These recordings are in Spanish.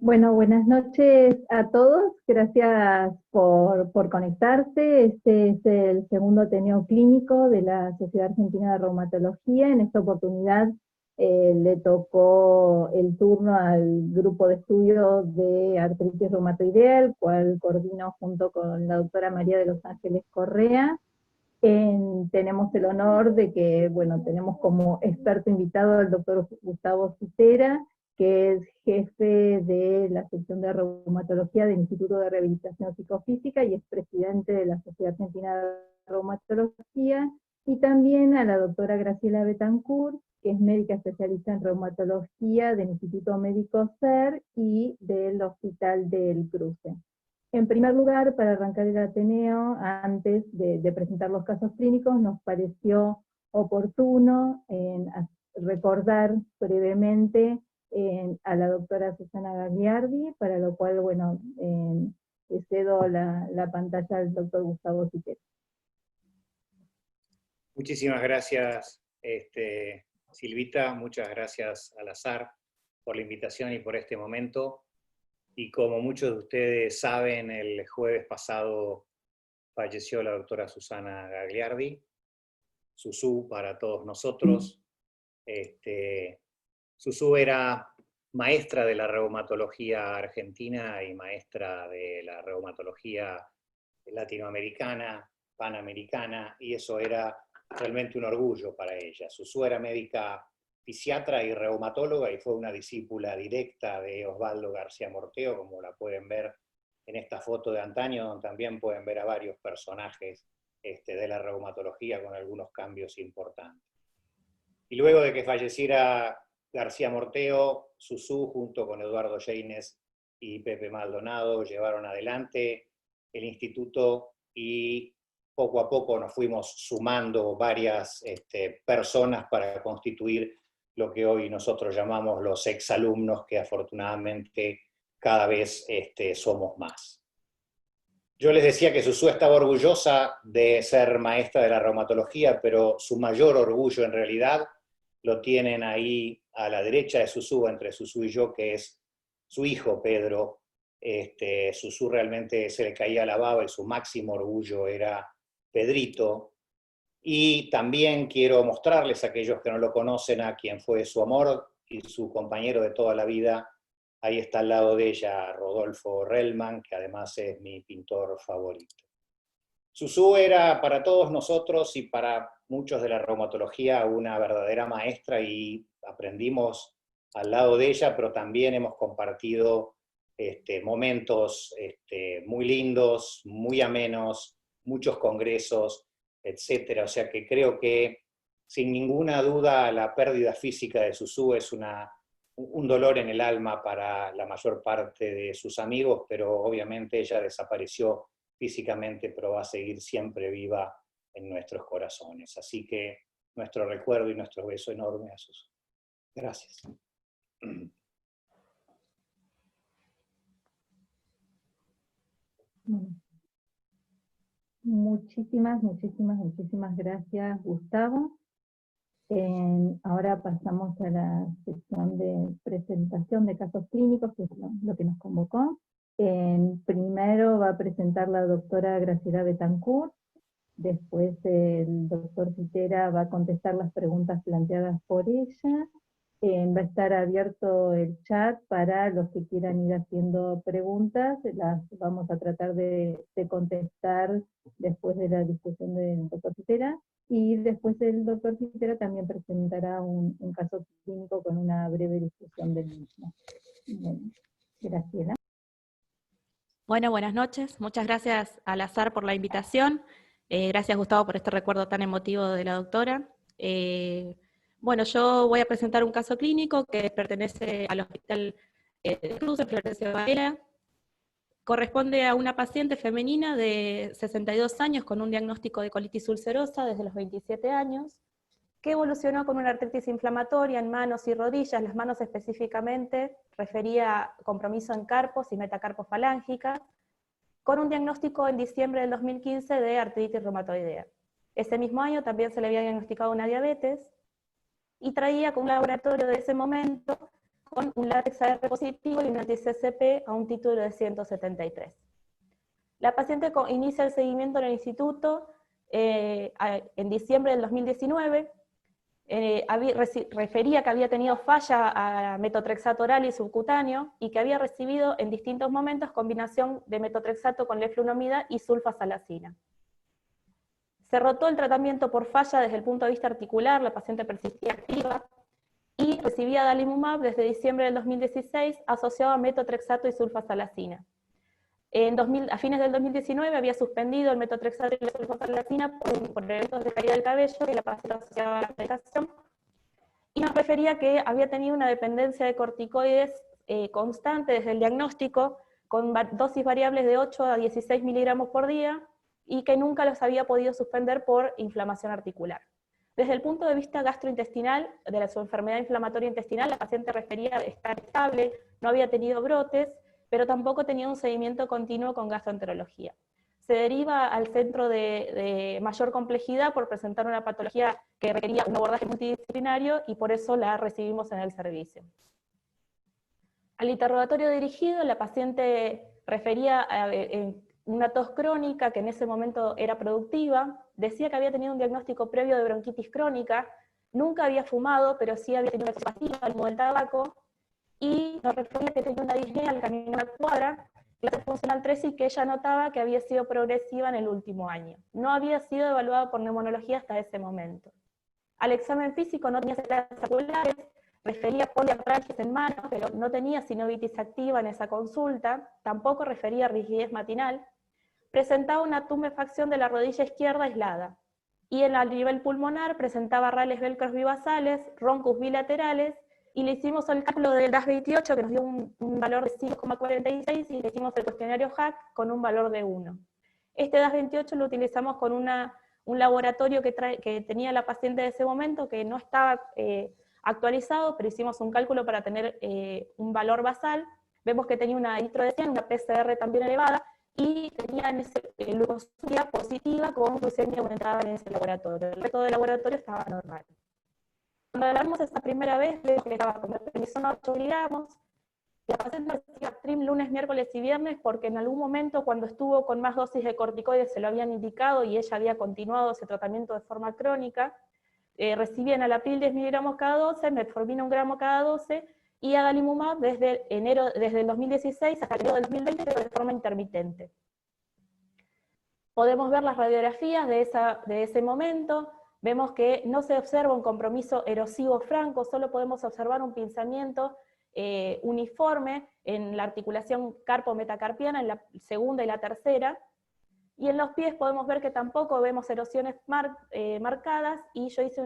Bueno, buenas noches a todos. Gracias por conectarse. Este es el segundo Ateneo Clínico de la Sociedad Argentina de Reumatología. En esta oportunidad le tocó el turno al grupo de estudio de artritis reumatoidea, el cual coordino junto con la doctora María de los Ángeles Correa. Tenemos el honor de que, bueno, tenemos como experto invitado al doctor Gustavo Citera, que es jefe de la sección de reumatología del Instituto de Rehabilitación Psicofísica y es presidente de la Sociedad Argentina de Reumatología, y también a la doctora Graciela Betancourt, que es médica especialista en reumatología del Instituto Médico SER y del Hospital del Cruce. En primer lugar, para arrancar el Ateneo, antes de presentar los casos clínicos, nos pareció oportuno recordar brevemente a la doctora Susana Gagliardi, para lo cual, bueno, le cedo la pantalla al doctor Gustavo Citera. Muchísimas gracias, Silvita, muchas gracias al Azar por la invitación y por este momento. Y como muchos de ustedes saben, el jueves pasado falleció la doctora Susana Gagliardi, Susú para todos nosotros. Susú era maestra de la reumatología argentina y maestra de la reumatología latinoamericana, panamericana, y eso era realmente un orgullo para ella. Susú era médica fisiatra y reumatóloga y fue una discípula directa de Osvaldo García Morteo, como la pueden ver en esta foto de antaño, donde también pueden ver a varios personajes de la reumatología con algunos cambios importantes. Y luego de que falleciera García Morteo, Susú, junto con Eduardo Yeines y Pepe Maldonado, llevaron adelante el instituto y poco a poco nos fuimos sumando varias personas para constituir lo que hoy nosotros llamamos los exalumnos, que afortunadamente cada vez somos más. Yo les decía que Susú estaba orgullosa de ser maestra de la reumatología, pero su mayor orgullo en realidad lo tienen ahí a la derecha de Susú, entre Susú y yo, que es su hijo Pedro. Susú realmente se le caía la baba y su máximo orgullo era Pedrito. Y también quiero mostrarles a aquellos que no lo conocen a quien fue su amor y su compañero de toda la vida. Ahí está al lado de ella Rodolfo Rellman, que además es mi pintor favorito. Susú era para todos nosotros y para muchos de la reumatología una verdadera maestra, y aprendimos al lado de ella, pero también hemos compartido momentos muy lindos, muy amenos, muchos congresos, etcétera. O sea que creo que sin ninguna duda la pérdida física de Susú es un dolor en el alma para la mayor parte de sus amigos, pero obviamente ella desapareció físicamente, pero va a seguir siempre viva en nuestros corazones. Así que nuestro recuerdo y nuestro beso enorme a Susú. Gracias. Muchísimas gracias, Gustavo. Ahora pasamos a la sección de presentación de casos clínicos, que es lo que nos convocó. Primero va a presentar la doctora Graciela Betancourt, después el doctor Citera va a contestar las preguntas planteadas por ella. Va a estar abierto el chat para los que quieran ir haciendo preguntas, las vamos a tratar de contestar después de la discusión del doctor Citera, y después el doctor Citera también presentará un caso clínico con una breve discusión del mismo. Bien. Graciela. Bueno, buenas noches. Muchas gracias al Azar por la invitación. Gracias, Gustavo, por este recuerdo tan emotivo de la doctora. Bueno, yo voy a presentar un caso clínico que pertenece al Hospital del Cruce, Florencio Varela. Corresponde a una paciente femenina de 62 años con un diagnóstico de colitis ulcerosa desde los 27 años, que evolucionó con una artritis inflamatoria en manos y rodillas. Las manos específicamente refería compromiso en carpos y metacarpos falángicas, con un diagnóstico en diciembre del 2015 de artritis reumatoidea. Ese mismo año también se le había diagnosticado una diabetes, y traía con un laboratorio de ese momento con un látex AR positivo y un anti-CCP a un título de 173. La paciente inicia el seguimiento en el instituto en diciembre del 2019, refería que había tenido falla a metotrexato oral y subcutáneo y que había recibido en distintos momentos combinación de metotrexato con leflunomida y sulfasalacina. Se rotó el tratamiento por falla desde el punto de vista articular, la paciente persistía activa y recibía adalimumab desde diciembre del 2016 asociado a metotrexato y sulfasalacina. A fines del 2019 había suspendido el metotrexato y la sulfasalacina por eventos de caída del cabello que la paciente asociaba a la medicación, y nos refería que había tenido una dependencia de corticoides constante desde el diagnóstico, con dosis variables de 8 a 16 miligramos por día, y que nunca los había podido suspender por inflamación articular. Desde el punto de vista gastrointestinal, de su enfermedad inflamatoria intestinal, la paciente refería estar estable, no había tenido brotes, pero tampoco tenía un seguimiento continuo con gastroenterología. Se deriva al centro de mayor complejidad por presentar una patología que requería un abordaje multidisciplinario y por eso la recibimos en el servicio. Al interrogatorio dirigido, la paciente refería una tos crónica que en ese momento era productiva, decía que había tenido un diagnóstico previo de bronquitis crónica, nunca había fumado, pero sí había tenido una pasiva al humo del tabaco, y nos refería que tenía una disnea al caminar una cuadra, clase funcional 3, y que ella notaba que había sido progresiva en el último año. No había sido evaluada por neumonología hasta ese momento. Al examen físico no tenía secuelas oculares, refería poliartralgias en manos, pero no tenía sinovitis activa en esa consulta, tampoco refería rigidez matinal, presentaba una tumefacción de la rodilla izquierda aislada, y en el nivel pulmonar presentaba rales velcros bivasales, roncus bilaterales, y le hicimos el cálculo del DAS28, que nos dio un valor de 5,46, y le hicimos el cuestionario HAC con un valor de 1. Este DAS28 lo utilizamos con un laboratorio que tenía la paciente de ese momento, que no estaba actualizado, pero hicimos un cálculo para tener un valor basal. Vemos que tenía una nitro de 100, una PCR también elevada, y tenía glucosuria positiva con glucemia aumentada en ese laboratorio. El resto del laboratorio estaba normal. Cuando hablamos esa primera vez, vemos que estaba con prednisona 8 miligramos. La paciente recibía Trim lunes, miércoles y viernes porque en algún momento, cuando estuvo con más dosis de corticoides, se lo habían indicado y ella había continuado ese tratamiento de forma crónica. Recibía enalapril 10 miligramos cada 12, metformina 1 gramo cada 12, y adalimumab desde el 2016 hasta enero del 2020, pero de forma intermitente. Podemos ver las radiografías de ese momento. Vemos que no se observa un compromiso erosivo franco, solo podemos observar un pinzamiento uniforme en la articulación carpo-metacarpiana, en la segunda y la tercera, y en los pies podemos ver que tampoco vemos erosiones marcadas, y yo hice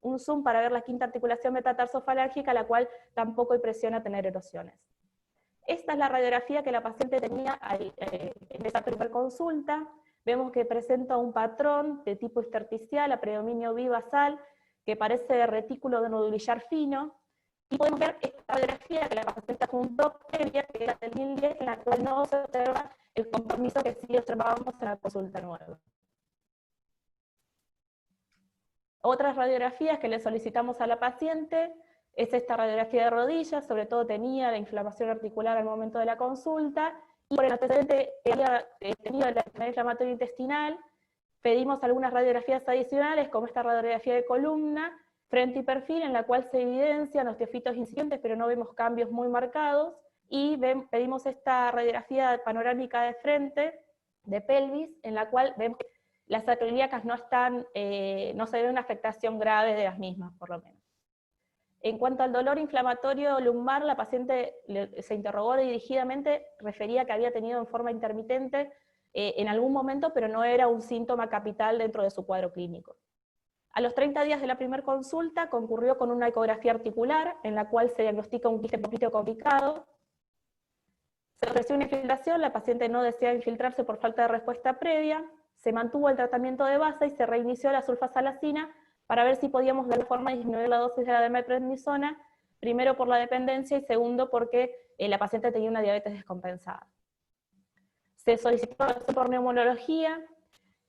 un zoom para ver la quinta articulación metatarsofalárgica, la cual tampoco impresiona tener erosiones. Esta es la radiografía que la paciente tenía en esa primera consulta. Vemos que presenta un patrón de tipo intersticial a predominio bivasal, que parece de retículo de nodulillar fino, y podemos ver esta radiografía que la paciente juntó previa, que era del 2010, en la cual no se observa el compromiso que sí observábamos en la consulta nueva. Otras radiografías que le solicitamos a la paciente es esta radiografía de rodillas, sobre todo tenía la inflamación articular al momento de la consulta, y por el antecedente que había tenido la enfermedad inflamatoria intestinal, pedimos algunas radiografías adicionales, como esta radiografía de columna, frente y perfil, en la cual se evidencian osteofitos incipientes, pero no vemos cambios muy marcados, y pedimos esta radiografía panorámica de frente, de pelvis, en la cual vemos que las arterias ilíacas no se ve una afectación grave de las mismas, por lo menos. En cuanto al dolor inflamatorio lumbar, la paciente se interrogó dirigidamente, refería que había tenido en forma intermitente en algún momento, pero no era un síntoma capital dentro de su cuadro clínico. A los 30 días de la primera consulta concurrió con una ecografía articular, en la cual se diagnostica un quiste popliteo complicado. Se ofreció una infiltración, la paciente no deseaba infiltrarse por falta de respuesta previa, se mantuvo el tratamiento de base y se reinició la sulfasalacina para ver si podíamos de alguna forma disminuir la dosis de la demeprednisona, primero por la dependencia y segundo porque la paciente tenía una diabetes descompensada. Se solicitó por neumonología,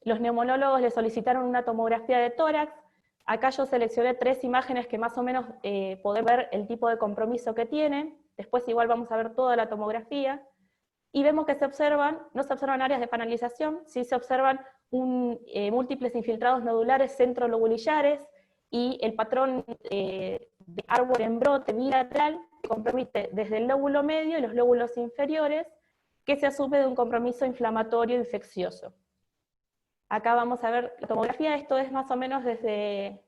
los neumonólogos le solicitaron una tomografía de tórax, Acá yo seleccioné 3 imágenes que más o menos podés ver el tipo de compromiso que tienen. Después igual vamos a ver toda la tomografía. Y vemos que no se observan áreas de panelización, sí se observan múltiples infiltrados nodulares centrolobulillares, y el patrón de árbol en brote bilateral compromete desde el lóbulo medio y los lóbulos inferiores, que se asume de un compromiso inflamatorio infeccioso. Acá vamos a ver la tomografía, esto es más o menos desde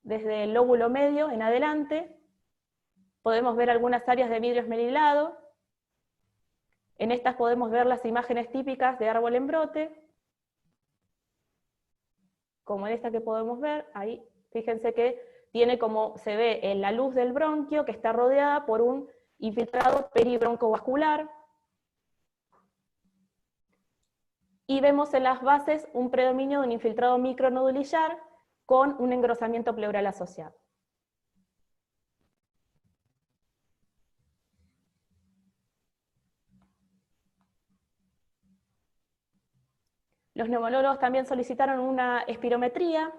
el lóbulo medio en adelante. Podemos ver algunas áreas de vidrio esmerilado. En estas podemos ver las imágenes típicas de árbol en brote, como en esta que podemos ver, ahí, fíjense que tiene como se ve en la luz del bronquio, que está rodeada por un infiltrado peribroncovascular, y vemos en las bases un predominio de un infiltrado micronodulillar con un engrosamiento pleural asociado. Los neumólogos también solicitaron una espirometría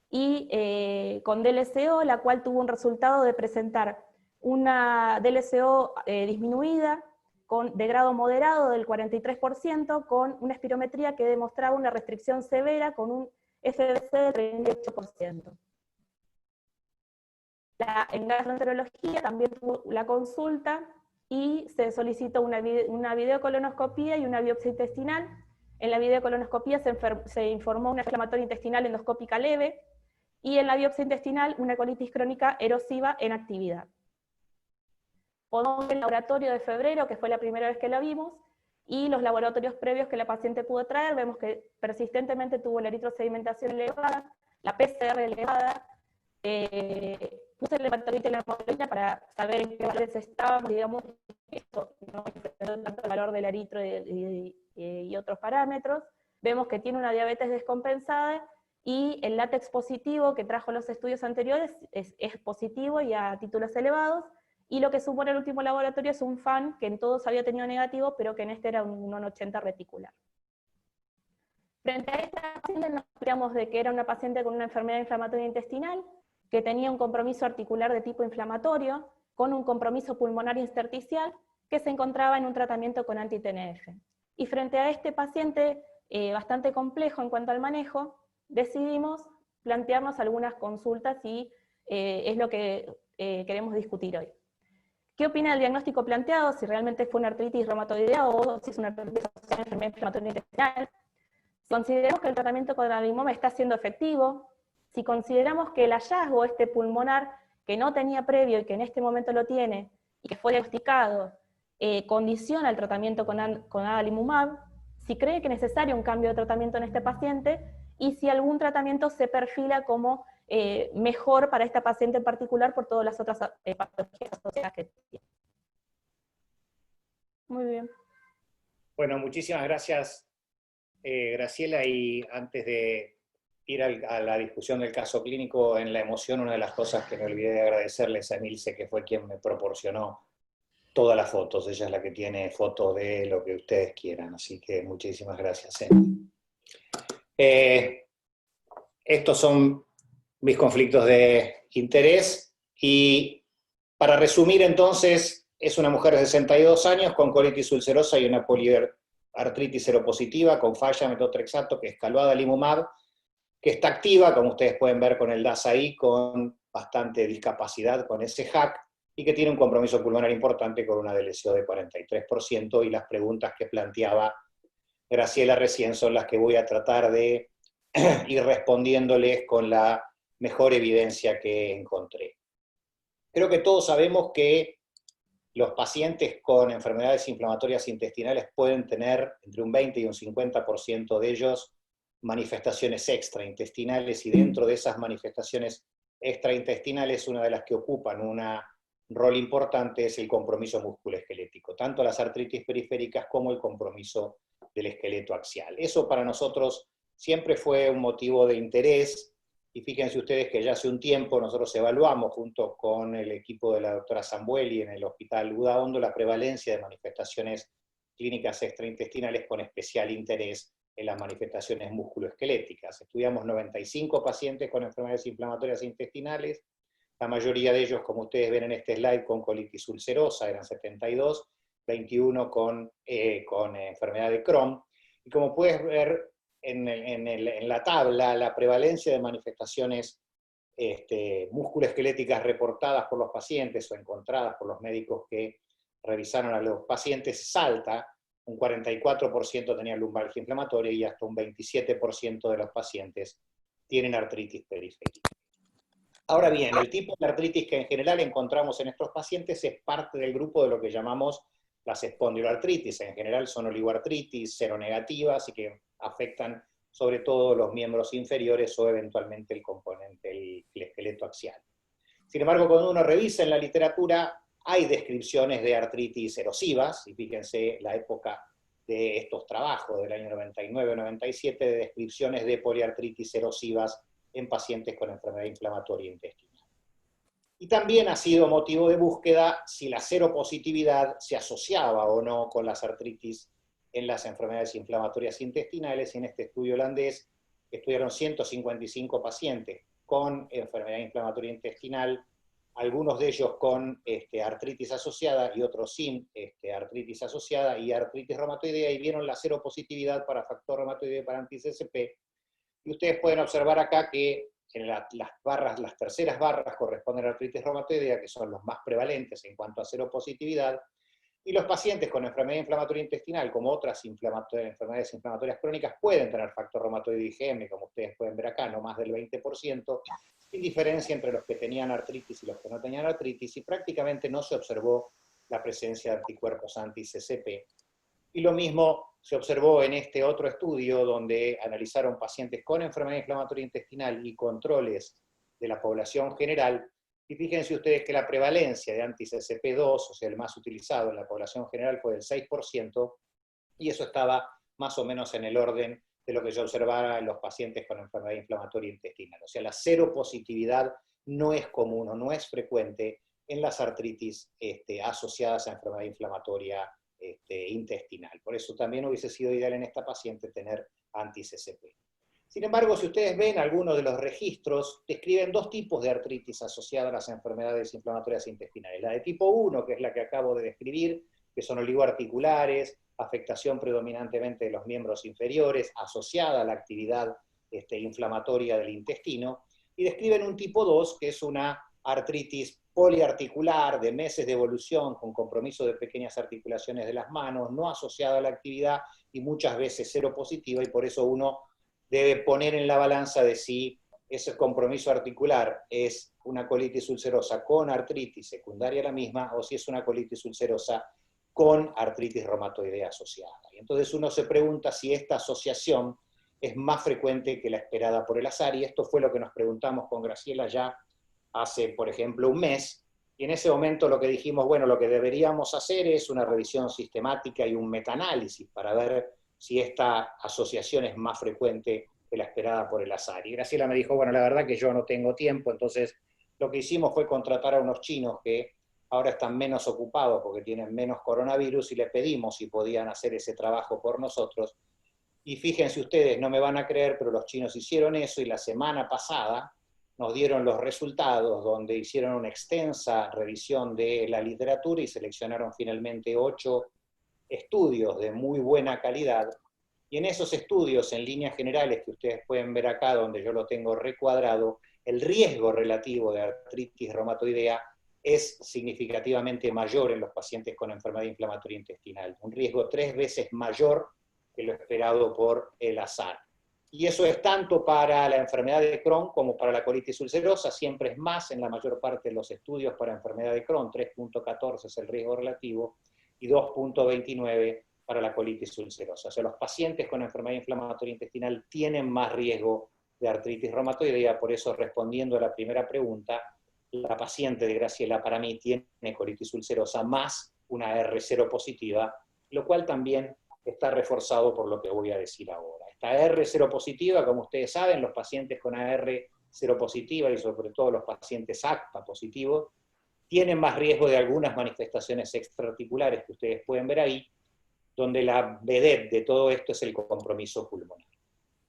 y con DLCO, la cual tuvo un resultado de presentar una DLCO disminuida de grado moderado del 43%, con una espirometría que demostraba una restricción severa con un FBC del 38%. En gastroenterología también tuvo la consulta y se solicitó una videocolonoscopía y una biopsia intestinal. En la videocolonoscopía se informó una inflamatoria intestinal endoscópica leve, y en la biopsia intestinal una colitis crónica erosiva en actividad. Podemos ver el laboratorio de febrero, que fue la primera vez que la vimos, y los laboratorios previos que la paciente pudo traer. Vemos que persistentemente tuvo la eritrosedimentación elevada, la PCR elevada. Puse el hepatolito y la hemoglobina para saber en qué valores estábamos, digamos, esto no influyó tanto el valor del eritro y otros parámetros. Vemos que tiene una diabetes descompensada, y el látex positivo que trajo los estudios anteriores es positivo y a títulos elevados, y lo que supone el último laboratorio es un FAN que en todos había tenido negativo, pero que en este era un 1,80 reticular. Frente a esta paciente nos explicamos de que era una paciente con una enfermedad inflamatoria intestinal, que tenía un compromiso articular de tipo inflamatorio, con un compromiso pulmonar intersticial, que se encontraba en un tratamiento con anti-TNF. Y frente a este paciente bastante complejo en cuanto al manejo, decidimos plantearnos algunas consultas, y es lo que queremos discutir hoy. ¿Qué opina del diagnóstico planteado? Si realmente fue una artritis reumatoidea o si es una artritis asociada a enfermedad inflamatoria intestinal. Si consideramos que el tratamiento con adalimumab está siendo efectivo, si consideramos que el hallazgo pulmonar que no tenía previo y que en este momento lo tiene, y que fue diagnosticado, condiciona el tratamiento con adalimumab, si cree que es necesario un cambio de tratamiento en este paciente, y si algún tratamiento se perfila como mejor para esta paciente en particular por todas las otras patologías asociadas que tiene. Muy bien. Bueno, muchísimas gracias, Graciela, y antes de ir a la discusión del caso clínico, en la emoción, una de las cosas que me olvidé de agradecerles a Emilce, que fue quien me proporcionó todas las fotos. Ella es la que tiene fotos de lo que ustedes quieran, así que muchísimas gracias, Emi. Estos son mis conflictos de interés, y para resumir entonces, es una mujer de 62 años con colitis ulcerosa y una poliartritis seropositiva con falla metotrexato, que escaló adalimumab, que está activa, como ustedes pueden ver con el DAS ahí, con bastante discapacidad con ese HAC, y que tiene un compromiso pulmonar importante con una DLCO de 43%, y las preguntas que planteaba Graciela recién son las que voy a tratar de ir respondiéndoles con la mejor evidencia que encontré. Creo que todos sabemos que los pacientes con enfermedades inflamatorias intestinales pueden tener entre un 20 y un 50% de ellos manifestaciones extraintestinales, y dentro de esas manifestaciones extraintestinales, una de las que ocupan un rol importante es el compromiso musculoesquelético, tanto las artritis periféricas como el compromiso del esqueleto axial. Eso para nosotros siempre fue un motivo de interés, y fíjense ustedes que ya hace un tiempo nosotros evaluamos junto con el equipo de la doctora Zambueli en el Hospital Udaondo la prevalencia de manifestaciones clínicas extraintestinales, con especial interés en las manifestaciones musculoesqueléticas. Estudiamos 95 pacientes con enfermedades inflamatorias intestinales, la mayoría de ellos, como ustedes ven en este slide, con colitis ulcerosa, eran 72, 21 con enfermedad de Crohn. Y como puedes ver en la tabla, la prevalencia de manifestaciones musculoesqueléticas reportadas por los pacientes o encontradas por los médicos que revisaron a los pacientes salta. Un 44% tenían lumbalgia inflamatoria y hasta un 27% de los pacientes tienen artritis periférica. Ahora bien, el tipo de artritis que en general encontramos en estos pacientes es parte del grupo de lo que llamamos las espondiloartritis. En general son oligoartritis seronegativas y que afectan sobre todo los miembros inferiores o eventualmente el componente, el esqueleto axial. Sin embargo, cuando uno revisa en la literatura, hay descripciones de artritis erosivas, y fíjense la época de estos trabajos del año 99-97, de descripciones de poliartritis erosivas en pacientes con enfermedad inflamatoria intestinal. Y también ha sido motivo de búsqueda si la seropositividad se asociaba o no con las artritis en las enfermedades inflamatorias intestinales, y en este estudio holandés estudiaron 155 pacientes con enfermedad inflamatoria intestinal, algunos de ellos con artritis asociada y otros sin artritis asociada y artritis reumatoidea, y vieron la seropositividad para factor reumatoide para anti-CCP. Y ustedes pueden observar acá que en las terceras barras corresponden a la artritis reumatoidea, que son los más prevalentes en cuanto a seropositividad, y los pacientes con enfermedad inflamatoria intestinal, como otras enfermedades inflamatorias crónicas, pueden tener factor reumatoide IgM, como ustedes pueden ver acá, no más del 20%, sin diferencia entre los que tenían artritis y los que no tenían artritis, y prácticamente no se observó la presencia de anticuerpos anti-CCP. Y lo mismo se observó en este otro estudio, donde analizaron pacientes con enfermedad inflamatoria intestinal y controles de la población general, y fíjense ustedes que la prevalencia de anti-CCP2, o sea, el más utilizado en la población general, fue del 6%, y eso estaba más o menos en el orden de lo que yo observaba en los pacientes con enfermedad inflamatoria intestinal. O sea, la seropositividad no es común o no es frecuente en las artritis asociadas a enfermedad inflamatoria intestinal. Por eso también hubiese sido ideal en esta paciente tener anti-CCP. Sin embargo, si ustedes ven algunos de los registros, describen dos tipos de artritis asociadas a las enfermedades inflamatorias intestinales. La de tipo 1, que es la que acabo de describir, que son oligoarticulares, afectación predominantemente de los miembros inferiores, asociada a la actividad inflamatoria del intestino, y describen un tipo 2, que es una artritis poliarticular, de meses de evolución, con compromiso de pequeñas articulaciones de las manos, no asociada a la actividad y muchas veces seropositiva, y por eso uno debe poner en la balanza de si ese compromiso articular es una colitis ulcerosa con artritis secundaria a la misma, o si es una colitis ulcerosa con artritis reumatoidea asociada. Y entonces uno se pregunta si esta asociación es más frecuente que la esperada por el azar, y esto fue lo que nos preguntamos con Graciela ya hace, por ejemplo, un mes, y en ese momento lo que dijimos, bueno, lo que deberíamos hacer es una revisión sistemática y un metaanálisis para ver si esta asociación es más frecuente que la esperada por el azar. Y Graciela me dijo, bueno, la verdad que yo no tengo tiempo, entonces lo que hicimos fue contratar a unos chinos que ahora están menos ocupados porque tienen menos coronavirus, y les pedimos si podían hacer ese trabajo por nosotros. Y fíjense ustedes, no me van a creer, pero los chinos hicieron eso, y la semana pasada nos dieron los resultados, donde hicieron una extensa revisión de la literatura y seleccionaron finalmente 8 estudios de muy buena calidad, y en esos estudios, en líneas generales, que ustedes pueden ver acá, donde yo lo tengo recuadrado, el riesgo relativo de artritis reumatoidea es significativamente mayor en los pacientes con enfermedad inflamatoria intestinal, un riesgo 3 veces mayor que lo esperado por el azar. Y eso es tanto para la enfermedad de Crohn como para la colitis ulcerosa, siempre es más en la mayor parte de los estudios para enfermedad de Crohn, 3.14 es el riesgo relativo, y 2.29 para la colitis ulcerosa. O sea, los pacientes con enfermedad inflamatoria intestinal tienen más riesgo de artritis reumatoidea, por eso, respondiendo a la primera pregunta, la paciente de Graciela para mí tiene colitis ulcerosa más una R0 positiva, lo cual también está reforzado por lo que voy a decir ahora. Esta R0 positiva, como ustedes saben, los pacientes con AR0 positiva y sobre todo los pacientes ACPA positivos, tienen más riesgo de algunas manifestaciones extraarticulares que ustedes pueden ver ahí, donde la vedette de todo esto es el compromiso pulmonar.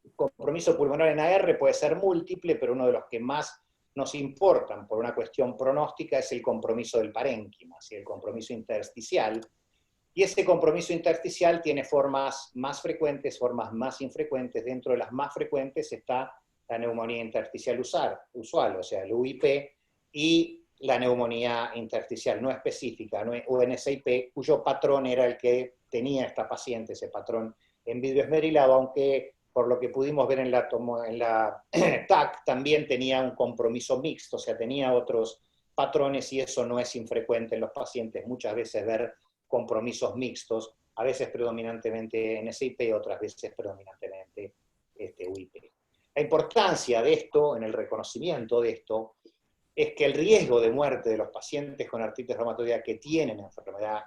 El compromiso pulmonar en AR puede ser múltiple, pero uno de los que más nos importan por una cuestión pronóstica es el compromiso del parénquima, ¿sí? El compromiso intersticial. Y ese compromiso intersticial tiene formas más frecuentes, formas más infrecuentes. Dentro de las más frecuentes está la neumonía intersticial usual, o sea, el UIP, y la neumonía intersticial no específica, o NSIP, cuyo patrón era el que tenía esta paciente, ese patrón en vidrio esmerilado, aunque por lo que pudimos ver en la TAC también tenía un compromiso mixto, o sea, tenía otros patrones, y eso no es infrecuente en los pacientes, muchas veces ver compromisos mixtos, a veces predominantemente NSIP, otras veces predominantemente UIP. La importancia de esto, en el reconocimiento de esto, es que el riesgo de muerte de los pacientes con artritis reumatoidea que tienen enfermedad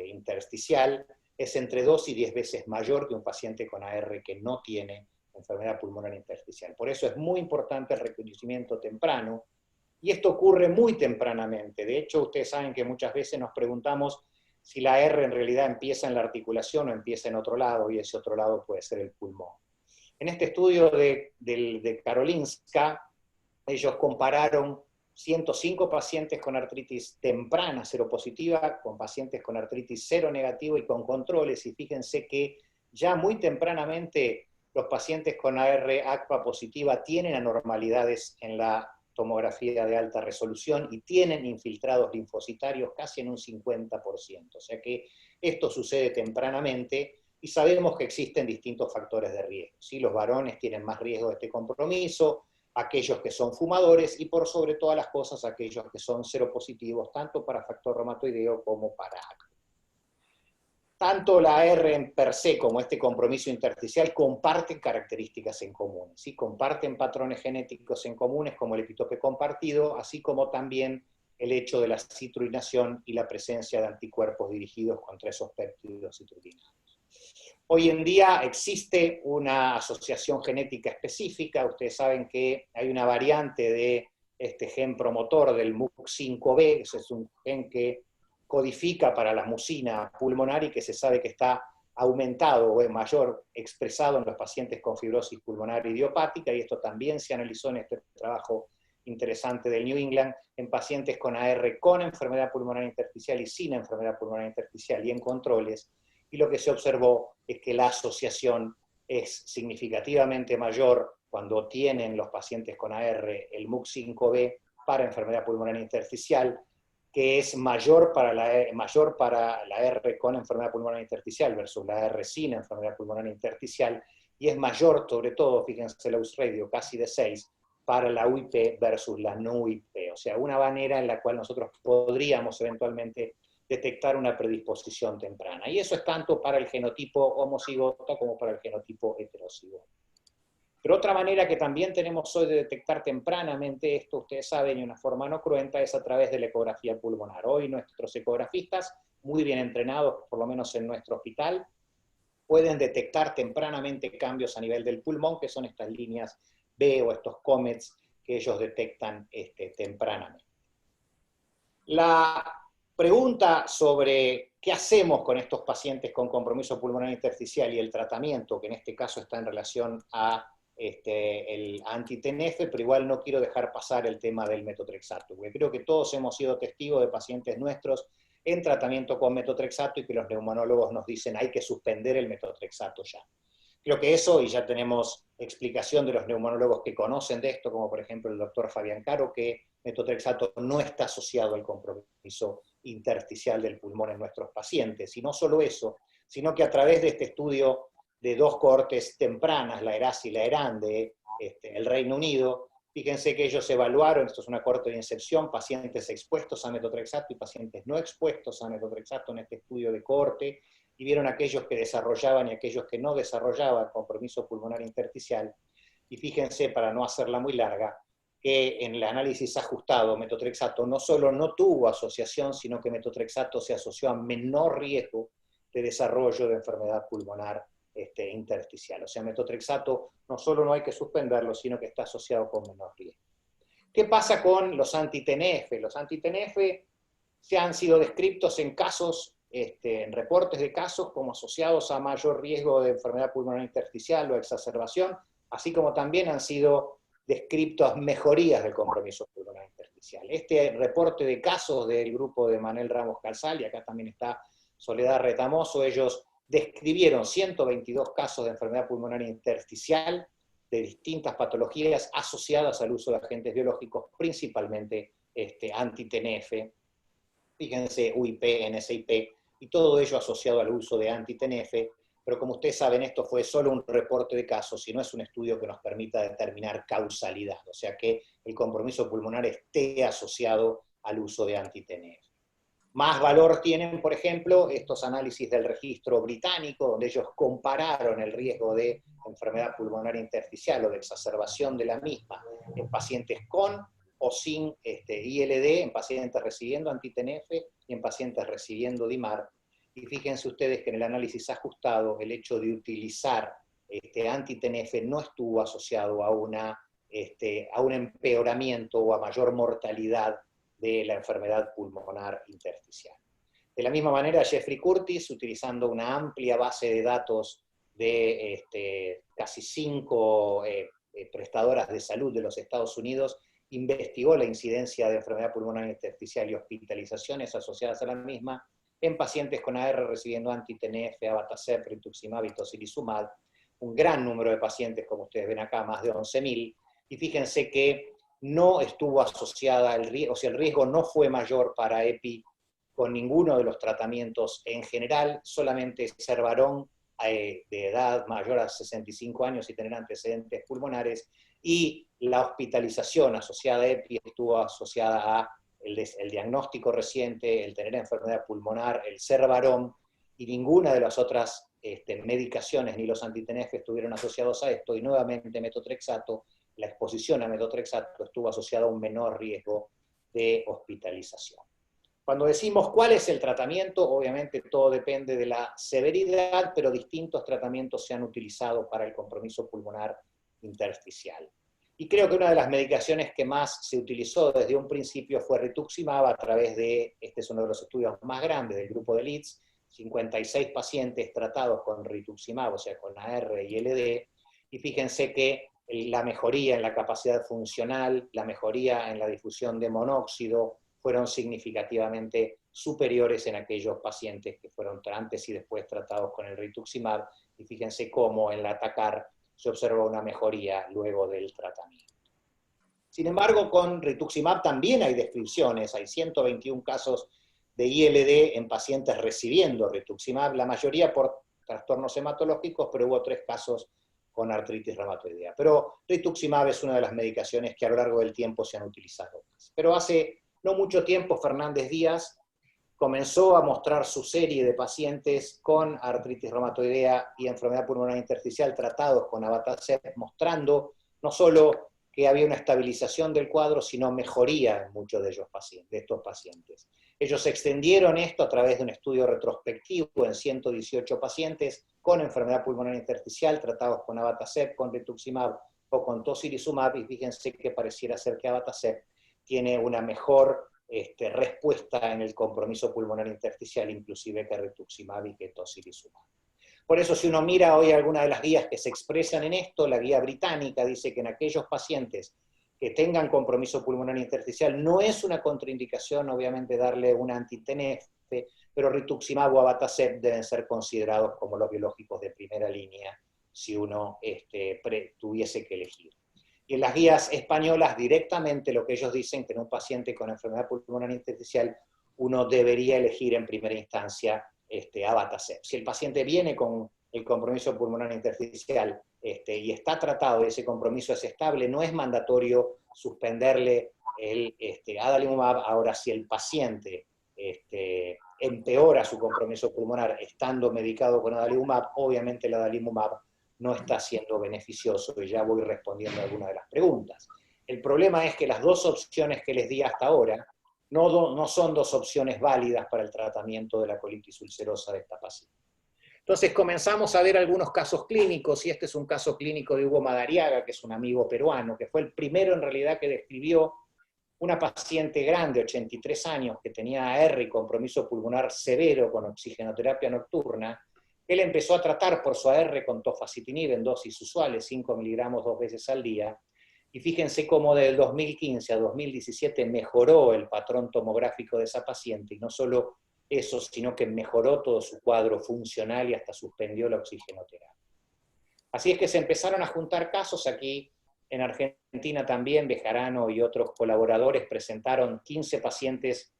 intersticial es entre 2 y 10 veces mayor que un paciente con AR que no tiene enfermedad pulmonar intersticial. Por eso es muy importante el reconocimiento temprano, y esto ocurre muy tempranamente. De hecho, ustedes saben que muchas veces nos preguntamos si la AR en realidad empieza en la articulación o empieza en otro lado, y ese otro lado puede ser el pulmón. En este estudio de Karolinska, ellos compararon 105 pacientes con artritis temprana seropositiva, con pacientes con artritis seronegativo y con controles, y fíjense que ya muy tempranamente los pacientes con AR-ACPA positiva tienen anormalidades en la tomografía de alta resolución y tienen infiltrados linfocitarios casi en un 50%. O sea que esto sucede tempranamente, y sabemos que existen distintos factores de riesgo, ¿sí? Los varones tienen más riesgo de este compromiso, aquellos que son fumadores, y por sobre todas las cosas aquellos que son seropositivos, tanto para factor reumatoideo como para ACPA. Tanto la AR en per se como este compromiso intersticial comparten características en común, ¿sí? Comparten patrones genéticos en comunes como el epitope compartido, así como también el hecho de la citrullinación y la presencia de anticuerpos dirigidos contra esos péptidos citrulinados. Hoy en día existe una asociación genética específica. Ustedes saben que hay una variante de este gen promotor del MUC5B, ese es un gen que codifica para la mucina pulmonar y que se sabe que está aumentado o es mayor expresado en los pacientes con fibrosis pulmonar idiopática, y esto también se analizó en este trabajo interesante del New England, en pacientes con AR con enfermedad pulmonar intersticial y sin enfermedad pulmonar intersticial y en controles, y lo que se observó es que la asociación es significativamente mayor cuando tienen los pacientes con AR el MUC5B para enfermedad pulmonar intersticial, que es mayor para la AR con enfermedad pulmonar intersticial versus la AR sin enfermedad pulmonar intersticial, y es mayor, sobre todo, fíjense el odds ratio, casi de 6, para la UIP versus la no UIP. O sea, una manera en la cual nosotros podríamos eventualmente detectar una predisposición temprana. Y eso es tanto para el genotipo homocigota como para el genotipo heterocigota. Pero otra manera que también tenemos hoy de detectar tempranamente esto, ustedes saben, y una forma no cruenta, es a través de la ecografía pulmonar. Hoy nuestros ecografistas, muy bien entrenados, por lo menos en nuestro hospital, pueden detectar tempranamente cambios a nivel del pulmón, que son estas líneas B o estos comets que ellos detectan tempranamente. La pregunta sobre qué hacemos con estos pacientes con compromiso pulmonar intersticial y el tratamiento, que en este caso está en relación a el anti-TNF, pero igual no quiero dejar pasar el tema del metotrexato, porque creo que todos hemos sido testigos de pacientes nuestros en tratamiento con metotrexato y que los neumonólogos nos dicen hay que suspender el metotrexato ya. Creo que eso, y ya tenemos explicación de los neumonólogos que conocen de esto, como por ejemplo el doctor Fabián Caro, que metotrexato no está asociado al compromiso intersticial del pulmón en nuestros pacientes. Y no solo eso, sino que a través de este estudio de 2 cohortes tempranas, la ERAS y la ERAN de el Reino Unido, fíjense que ellos evaluaron, esto es una cohorte de inserción, pacientes expuestos a metotrexato y pacientes no expuestos a metotrexato en este estudio de cohorte, y vieron aquellos que desarrollaban y aquellos que no desarrollaban compromiso pulmonar intersticial. Y fíjense, para no hacerla muy larga, que en el análisis ajustado, metotrexato no solo no tuvo asociación, sino que metotrexato se asoció a menor riesgo de desarrollo de enfermedad pulmonar intersticial. O sea, metotrexato no solo no hay que suspenderlo, sino que está asociado con menor riesgo. ¿Qué pasa con los anti-TNF? Los anti-TNF se han sido descritos en casos en reportes de casos como asociados a mayor riesgo de enfermedad pulmonar intersticial o exacerbación, así como también han sido descritas mejorías del compromiso pulmonar intersticial. Este reporte de casos del grupo de Manuel Ramos Calzal, y acá también está Soledad Retamoso, ellos describieron 122 casos de enfermedad pulmonar intersticial de distintas patologías asociadas al uso de agentes biológicos, principalmente anti-TNF, fíjense, UIP, NSIP, y todo ello asociado al uso de anti-TNF, pero como ustedes saben, esto fue solo un reporte de casos y no es un estudio que nos permita determinar causalidad, o sea que el compromiso pulmonar esté asociado al uso de anti-TNF. Más valor tienen, por ejemplo, estos análisis del registro británico, donde ellos compararon el riesgo de enfermedad pulmonar intersticial o de exacerbación de la misma en pacientes con o sin ILD, en pacientes recibiendo anti-TNF y en pacientes recibiendo DIMAR. Y fíjense ustedes que en el análisis ajustado el hecho de utilizar anti-TNF no estuvo asociado a un empeoramiento o a mayor mortalidad de la enfermedad pulmonar intersticial. De la misma manera, Jeffrey Curtis, utilizando una amplia base de datos de casi 5 prestadoras de salud de los Estados Unidos, investigó la incidencia de enfermedad pulmonar intersticial y hospitalizaciones asociadas a la misma en pacientes con AR recibiendo anti-TNF, abatacept, rituximab y tocilizumab, un gran número de pacientes, como ustedes ven acá, más de 11.000, y fíjense que no estuvo asociada al riesgo, o sea, el riesgo no fue mayor para EPI con ninguno de los tratamientos en general, solamente ser varón de edad mayor a 65 años y tener antecedentes pulmonares, y la hospitalización asociada a EPI estuvo asociada a el diagnóstico reciente, el tener enfermedad pulmonar, el ser varón, y ninguna de las otras medicaciones ni los anti-TNF estuvieron asociados a esto, y nuevamente metotrexato, la exposición a metotrexato estuvo asociada a un menor riesgo de hospitalización. Cuando decimos cuál es el tratamiento, obviamente todo depende de la severidad, pero distintos tratamientos se han utilizado para el compromiso pulmonar intersticial. Y creo que una de las medicaciones que más se utilizó desde un principio fue rituximab a través de, este es uno de los estudios más grandes del grupo de Leeds, 56 pacientes tratados con rituximab, o sea, con AR y LD, y fíjense que la mejoría en la capacidad funcional, la mejoría en la difusión de monóxido, fueron significativamente superiores en aquellos pacientes que fueron antes y después tratados con el rituximab, y fíjense cómo en la ATACAR se observó una mejoría luego del tratamiento. Sin embargo, con rituximab también hay descripciones, hay 121 casos de ILD en pacientes recibiendo rituximab, la mayoría por trastornos hematológicos, pero hubo 3 casos con artritis reumatoidea. Pero rituximab es una de las medicaciones que a lo largo del tiempo se han utilizado. Pero hace no mucho tiempo Fernández Díaz comenzó a mostrar su serie de pacientes con artritis reumatoidea y enfermedad pulmonar intersticial tratados con abatacept, mostrando no solo que había una estabilización del cuadro, sino mejoría en muchos de estos pacientes. Ellos extendieron esto a través de un estudio retrospectivo en 118 pacientes con enfermedad pulmonar intersticial tratados con abatacept, con rituximab o con tocilizumab, y fíjense que pareciera ser que abatacept tiene una mejor respuesta en el compromiso pulmonar intersticial, inclusive que rituximab y que tocilizumab. Por eso, si uno mira hoy algunas de las guías que se expresan en esto, la guía británica dice que en aquellos pacientes que tengan compromiso pulmonar intersticial no es una contraindicación, obviamente, darle un anti-TNF, pero rituximab o abatacept deben ser considerados como los biológicos de primera línea si uno tuviese que elegir. Y en las guías españolas directamente lo que ellos dicen que en un paciente con enfermedad pulmonar intersticial uno debería elegir en primera instancia abatacept. Si el paciente viene con el compromiso pulmonar intersticial y está tratado y ese compromiso es estable, no es mandatorio suspenderle el adalimumab. Ahora, si el paciente empeora su compromiso pulmonar estando medicado con adalimumab, obviamente el adalimumab no está siendo beneficioso, y ya voy respondiendo a algunas de las preguntas. El problema es que las 2 opciones que les di hasta ahora no son 2 opciones válidas para el tratamiento de la colitis ulcerosa de esta paciente. Entonces comenzamos a ver algunos casos clínicos, y este es un caso clínico de Hugo Madariaga, que es un amigo peruano, que fue el primero en realidad que describió una paciente grande, 83 años, que tenía AR y compromiso pulmonar severo con oxigenoterapia nocturna. Él empezó a tratar por su AR con tofacitinib en dosis usuales, 5 miligramos 2 veces al día, y fíjense cómo del 2015 a 2017 mejoró el patrón tomográfico de esa paciente, y no solo eso, sino que mejoró todo su cuadro funcional y hasta suspendió la oxigenoterapia. Así es que se empezaron a juntar casos aquí. En Argentina también, Bejarano y otros colaboradores presentaron 15 pacientes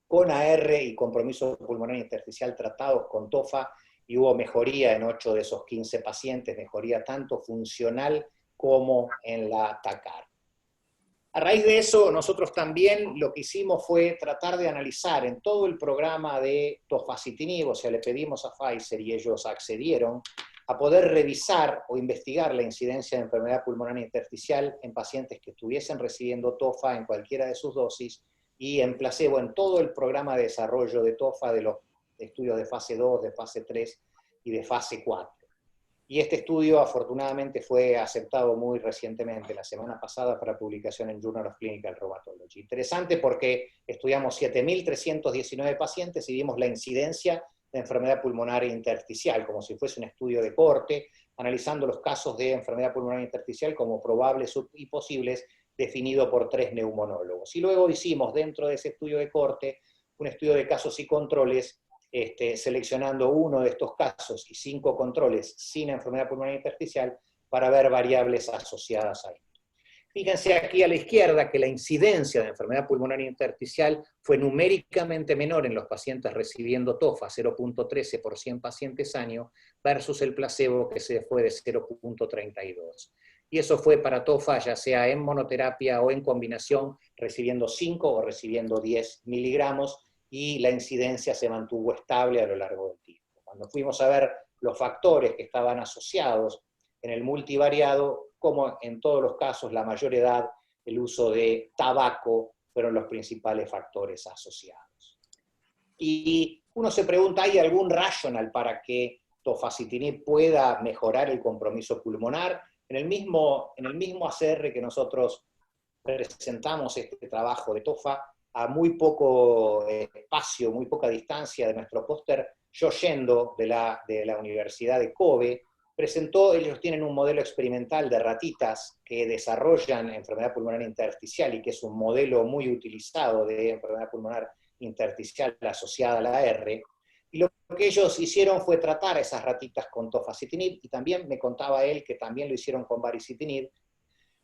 con AR y compromiso pulmonar intersticial tratados con TOFA, y hubo mejoría en 8 de esos 15 pacientes, mejoría tanto funcional como en la TACAR. A raíz de eso, nosotros también lo que hicimos fue tratar de analizar en todo el programa de tofacitinib, o sea, le pedimos a Pfizer y ellos accedieron, a poder revisar o investigar la incidencia de enfermedad pulmonar intersticial en pacientes que estuviesen recibiendo TOFA en cualquiera de sus dosis, y en placebo en todo el programa de desarrollo de TOFA de los estudios de fase 2, de fase 3 y de fase 4. Y este estudio afortunadamente fue aceptado muy recientemente, la semana pasada, para publicación en Journal of Clinical Rheumatology. Interesante porque estudiamos 7.319 pacientes y vimos la incidencia de enfermedad pulmonar intersticial, como si fuese un estudio de cohorte, analizando los casos de enfermedad pulmonar intersticial como probables y posibles, definido por 3 neumonólogos. Y luego hicimos dentro de ese estudio de cohorte un estudio de casos y controles, seleccionando uno de estos casos y 5 controles sin enfermedad pulmonar intersticial para ver variables asociadas a esto. Fíjense aquí a la izquierda que la incidencia de enfermedad pulmonar intersticial fue numéricamente menor en los pacientes recibiendo TOFA, 0.13 por 100 pacientes año, versus el placebo, que se fue de 0.32. Y eso fue para TOFA, ya sea en monoterapia o en combinación, recibiendo 5 o recibiendo 10 miligramos, y la incidencia se mantuvo estable a lo largo del tiempo. Cuando fuimos a ver los factores que estaban asociados en el multivariado, como en todos los casos, la mayor edad, el uso de tabaco, fueron los principales factores asociados. Y uno se pregunta, ¿hay algún racional para que tofacitinib pueda mejorar el compromiso pulmonar? En el mismo ACR que nosotros presentamos este trabajo de TOFA, a muy poco espacio, muy poca distancia de nuestro póster, Yoyendo, de la Universidad de Kobe, presentó, ellos tienen un modelo experimental de ratitas que desarrollan enfermedad pulmonar intersticial, y que es un modelo muy utilizado de enfermedad pulmonar intersticial asociada a la AR, y lo que ellos hicieron fue tratar a esas ratitas con tofacitinib, y también me contaba él que también lo hicieron con baricitinib,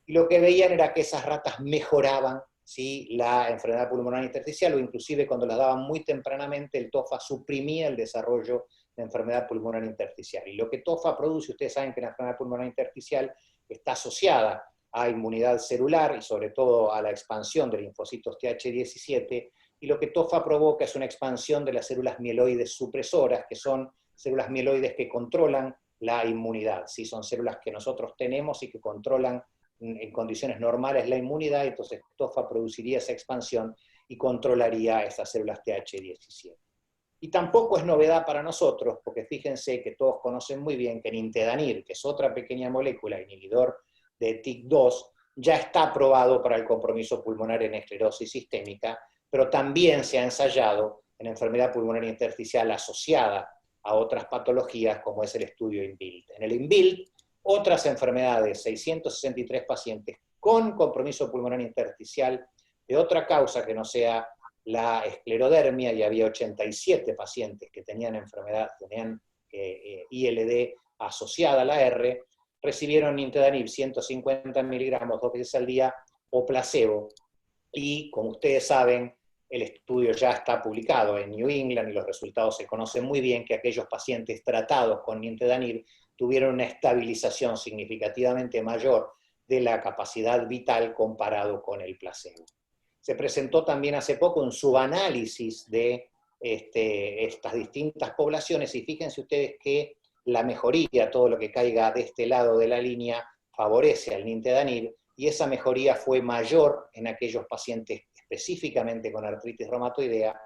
y lo que veían era que esas ratas mejoraban, ¿sí?, la enfermedad pulmonar intersticial, o inclusive cuando las daban muy tempranamente, el TOFA suprimía el desarrollo de enfermedad pulmonar intersticial. Y lo que TOFA produce, ustedes saben que la enfermedad pulmonar intersticial está asociada a inmunidad celular y sobre todo a la expansión de linfocitos TH17, y lo que TOFA provoca es una expansión de las células mieloides supresoras, que son células mieloides que controlan la inmunidad, ¿sí? Son células que nosotros tenemos y que controlan en condiciones normales la inmunidad, entonces TOFA produciría esa expansión y controlaría esas células TH17. Y tampoco es novedad para nosotros, porque fíjense que todos conocen muy bien que nintedanib, que es otra pequeña molécula, inhibidor de TYK2, ya está aprobado para el compromiso pulmonar en esclerosis sistémica, pero también se ha ensayado en enfermedad pulmonar intersticial asociada a otras patologías, como es el estudio INBUILD. En el INBUILD, otras enfermedades, 663 pacientes con compromiso pulmonar intersticial de otra causa que no sea la esclerodermia, y había 87 pacientes que tenían enfermedad, tenían ILD asociada a la R, recibieron nintedanib 150 miligramos 2 veces al día o placebo, y como ustedes saben, el estudio ya está publicado en New England y los resultados se conocen muy bien, que aquellos pacientes tratados con nintedanib tuvieron una estabilización significativamente mayor de la capacidad vital comparado con el placebo. Se presentó también hace poco un subanálisis de estas distintas poblaciones, y fíjense ustedes que la mejoría, todo lo que caiga de este lado de la línea, favorece al nintedanib, y esa mejoría fue mayor en aquellos pacientes específicamente con artritis reumatoidea,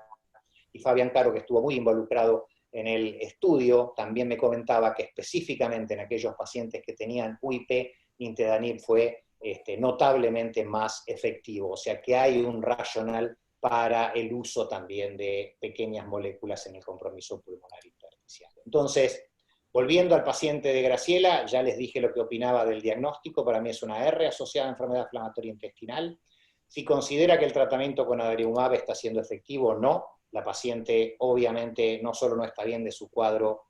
y Fabián Caro, que estuvo muy involucrado en el estudio, también me comentaba que específicamente en aquellos pacientes que tenían UIP, nintedanib fue notablemente más efectivo, o sea que hay un racional para el uso también de pequeñas moléculas en el compromiso pulmonar intersticial. Entonces, volviendo al paciente de Graciela, ya les dije lo que opinaba del diagnóstico, para mí es una R asociada a enfermedad inflamatoria intestinal. Si considera que el tratamiento con adalimumab está siendo efectivo, no. La paciente obviamente no solo no está bien de su cuadro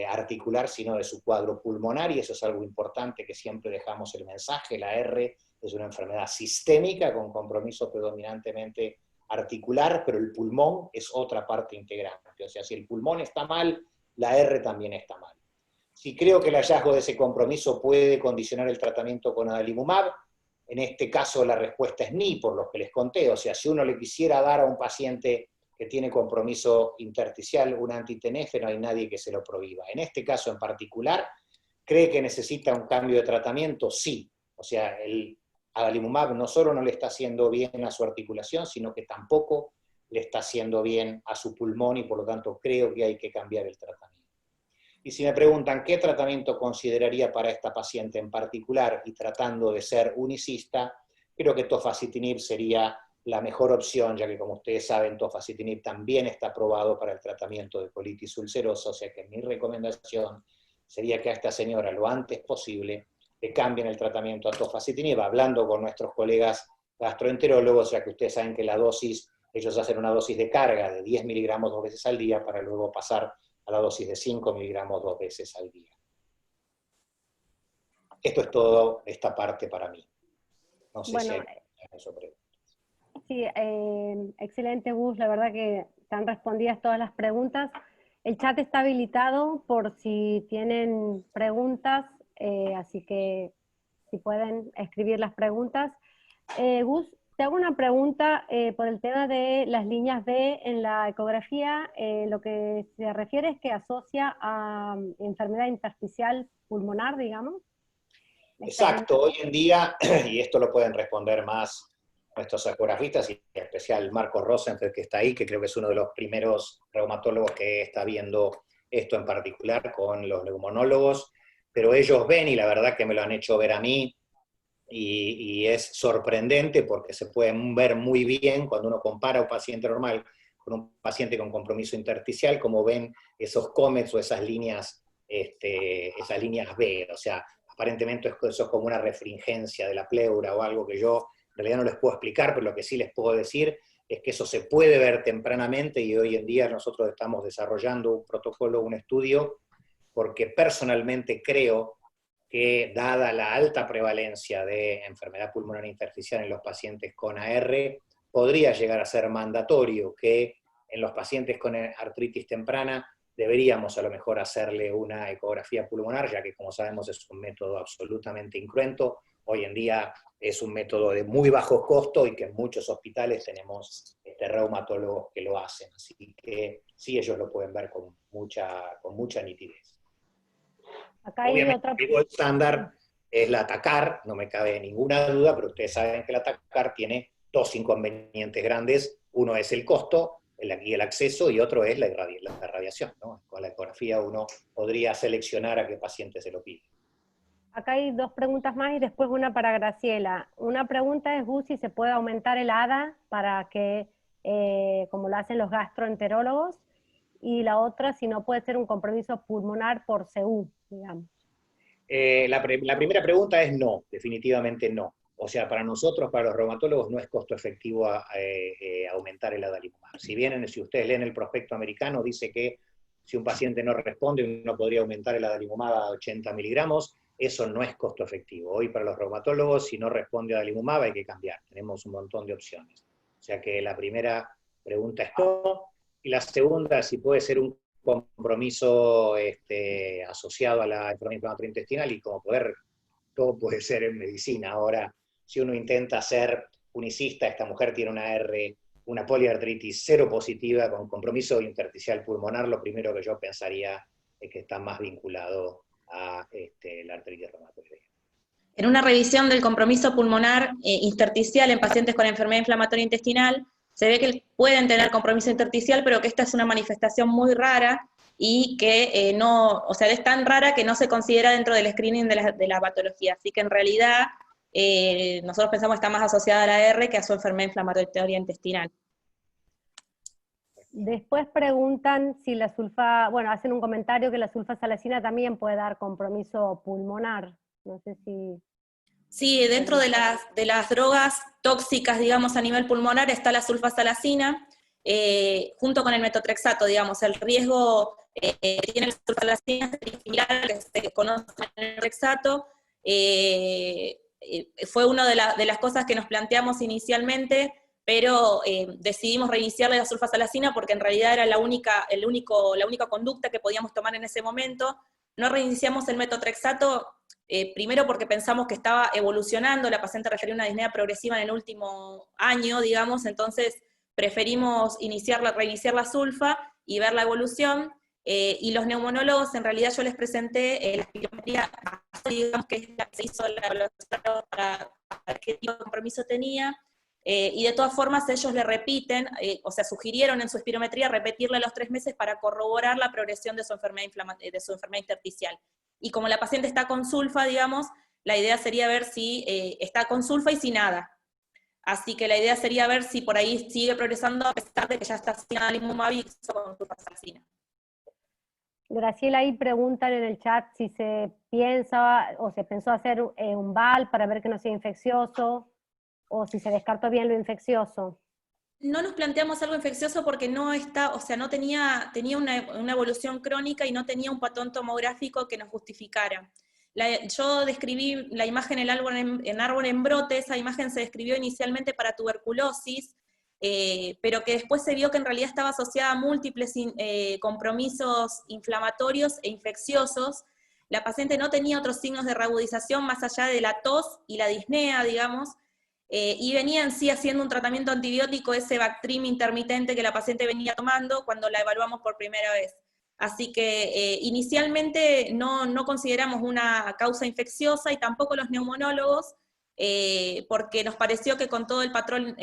articular, sino de su cuadro pulmonar, y eso es algo importante que siempre dejamos el mensaje. La R es una enfermedad sistémica con compromiso predominantemente articular, pero el pulmón es otra parte integrante. O sea, si el pulmón está mal, la R también está mal. Si creo que el hallazgo de ese compromiso puede condicionar el tratamiento con adalimumab, en este caso la respuesta es ni, por lo que les conté. O sea, si uno le quisiera dar a un paciente que tiene compromiso intersticial un anti-TNF, no hay nadie que se lo prohíba. En este caso en particular, ¿cree que necesita un cambio de tratamiento? Sí. O sea, el adalimumab no solo no le está haciendo bien a su articulación, sino que tampoco le está haciendo bien a su pulmón, y por lo tanto creo que hay que cambiar el tratamiento. Y si me preguntan qué tratamiento consideraría para esta paciente en particular, y tratando de ser unicista, creo que tofacitinib sería la mejor opción, ya que como ustedes saben, tofacitinib también está aprobado para el tratamiento de colitis ulcerosa, o sea que mi recomendación sería que a esta señora lo antes posible le cambien el tratamiento a tofacitinib, hablando con nuestros colegas gastroenterólogos, ya que ustedes saben que la dosis, ellos hacen una dosis de carga de 10 miligramos 2 veces al día, para luego pasar a la dosis de 5 miligramos 2 veces al día. Esto es todo de esta parte para mí. No sé si hay eso preguntas. Sí, excelente, Gus. La verdad que están respondidas todas las preguntas. El chat está habilitado por si tienen preguntas, así que si pueden escribir las preguntas. Gus, te hago una pregunta por el tema de las líneas B en la ecografía. Lo que se refiere es que asocia a enfermedad intersticial pulmonar, digamos. Exacto, hoy en día, y esto lo pueden responder más nuestros ecografistas, y en especial Marcos Rosenfeld, que está ahí, que creo que es uno de los primeros reumatólogos que está viendo esto en particular con los neumonólogos, pero ellos ven, y la verdad que me lo han hecho ver a mí, y es sorprendente porque se pueden ver muy bien cuando uno compara a un paciente normal con un paciente con compromiso intersticial, como ven esos comets o esas líneas B, o sea, aparentemente eso es como una refringencia de la pleura o algo que yo en realidad no les puedo explicar, pero lo que sí les puedo decir es que eso se puede ver tempranamente, y hoy en día nosotros estamos desarrollando un protocolo, un estudio, porque personalmente creo que dada la alta prevalencia de enfermedad pulmonar intersticial en los pacientes con AR, podría llegar a ser mandatorio que en los pacientes con artritis temprana deberíamos a lo mejor hacerle una ecografía pulmonar, ya que como sabemos es un método absolutamente incruento. Hoy en día es un método de muy bajo costo y que en muchos hospitales tenemos reumatólogos que lo hacen, así que sí, ellos lo pueden ver con mucha nitidez. Acá hay obviamente otra... el estándar es la TACAR, no me cabe ninguna duda, pero ustedes saben que la TACAR tiene dos inconvenientes grandes. Uno es el costo y el acceso, y otro es la radiación, ¿no? Con la ecografía uno podría seleccionar a qué paciente se lo pide. Acá hay dos preguntas más y después una para Graciela. Una pregunta es, Gus, si se puede aumentar el ADA para que, como lo hacen los gastroenterólogos, y la otra, si no puede ser un compromiso pulmonar por CU, digamos. La primera pregunta es no, definitivamente no. O sea, para nosotros, para los reumatólogos, no es costo efectivo aumentar el adalimumab. Si ustedes leen el prospecto americano, dice que si un paciente no responde, uno podría aumentar el adalimumab a 80 miligramos, eso no es costo efectivo. Hoy para los reumatólogos, si no responde a adalimumab hay que cambiar, tenemos un montón de opciones. O sea que la primera pregunta es no, y la segunda, si puede ser un compromiso asociado a la enfermedad inflamatoria intestinal, y como todo puede ser en medicina. Ahora, si uno intenta ser unicista, esta mujer tiene una poliartritis cero positiva con compromiso intersticial pulmonar, lo primero que yo pensaría es que está más vinculado a la artritis reumatoidea. En una revisión del compromiso pulmonar intersticial en pacientes con enfermedad inflamatoria intestinal, se ve que pueden tener compromiso intersticial, pero que esta es una manifestación muy rara y que es tan rara que no se considera dentro del screening de la patología. Así que en realidad nosotros pensamos que está más asociada a la R que a su enfermedad inflamatoria intestinal. Después preguntan si la bueno, hacen un comentario que la sulfasalacina también puede dar compromiso pulmonar. No sé si... Sí, dentro de las drogas tóxicas, digamos, a nivel pulmonar está la sulfasalacina, junto con el metotrexato, digamos, el riesgo que tiene la sulfasalacina es similar al que se conoce en el metotrexato. Fue una de las cosas que nos planteamos inicialmente, pero decidimos reiniciarle la sulfasalacina porque en realidad era la única conducta que podíamos tomar en ese momento. No reiniciamos el metotrexato, primero porque pensamos que estaba evolucionando, la paciente refería a una disnea progresiva en el último año, digamos, entonces preferimos reiniciar la sulfa y ver la evolución, y los neumonólogos, en realidad yo les presenté la espirometría, digamos que es la que se hizo la evaluación para ver qué tipo de compromiso tenía, y de todas formas ellos le repiten, o sea, sugirieron en su espirometría repetirle a los 3 meses para corroborar la progresión de su enfermedad intersticial. Y como la paciente está con sulfa, digamos, la idea sería ver si está con sulfa y sin nada. Así que la idea sería ver si por ahí sigue progresando a pesar de que ya está sin adalimumab y con sulfasalacina. Graciela, ahí preguntan en el chat si se piensa o se pensó hacer un VAL para ver que no sea infeccioso, o si se descartó bien lo infeccioso. No nos planteamos algo infeccioso porque no tenía una evolución crónica y no tenía un patrón tomográfico que nos justificara. Yo describí la imagen en árbol en brote, esa imagen se describió inicialmente para tuberculosis, pero que después se vio que en realidad estaba asociada a múltiples compromisos inflamatorios e infecciosos. La paciente no tenía otros signos de reagudización más allá de la tos y la disnea, digamos, y venía en sí haciendo un tratamiento antibiótico, ese Bactrim intermitente que la paciente venía tomando cuando la evaluamos por primera vez. Así que inicialmente no consideramos una causa infecciosa y tampoco los neumonólogos, porque nos pareció que con todo el patrón,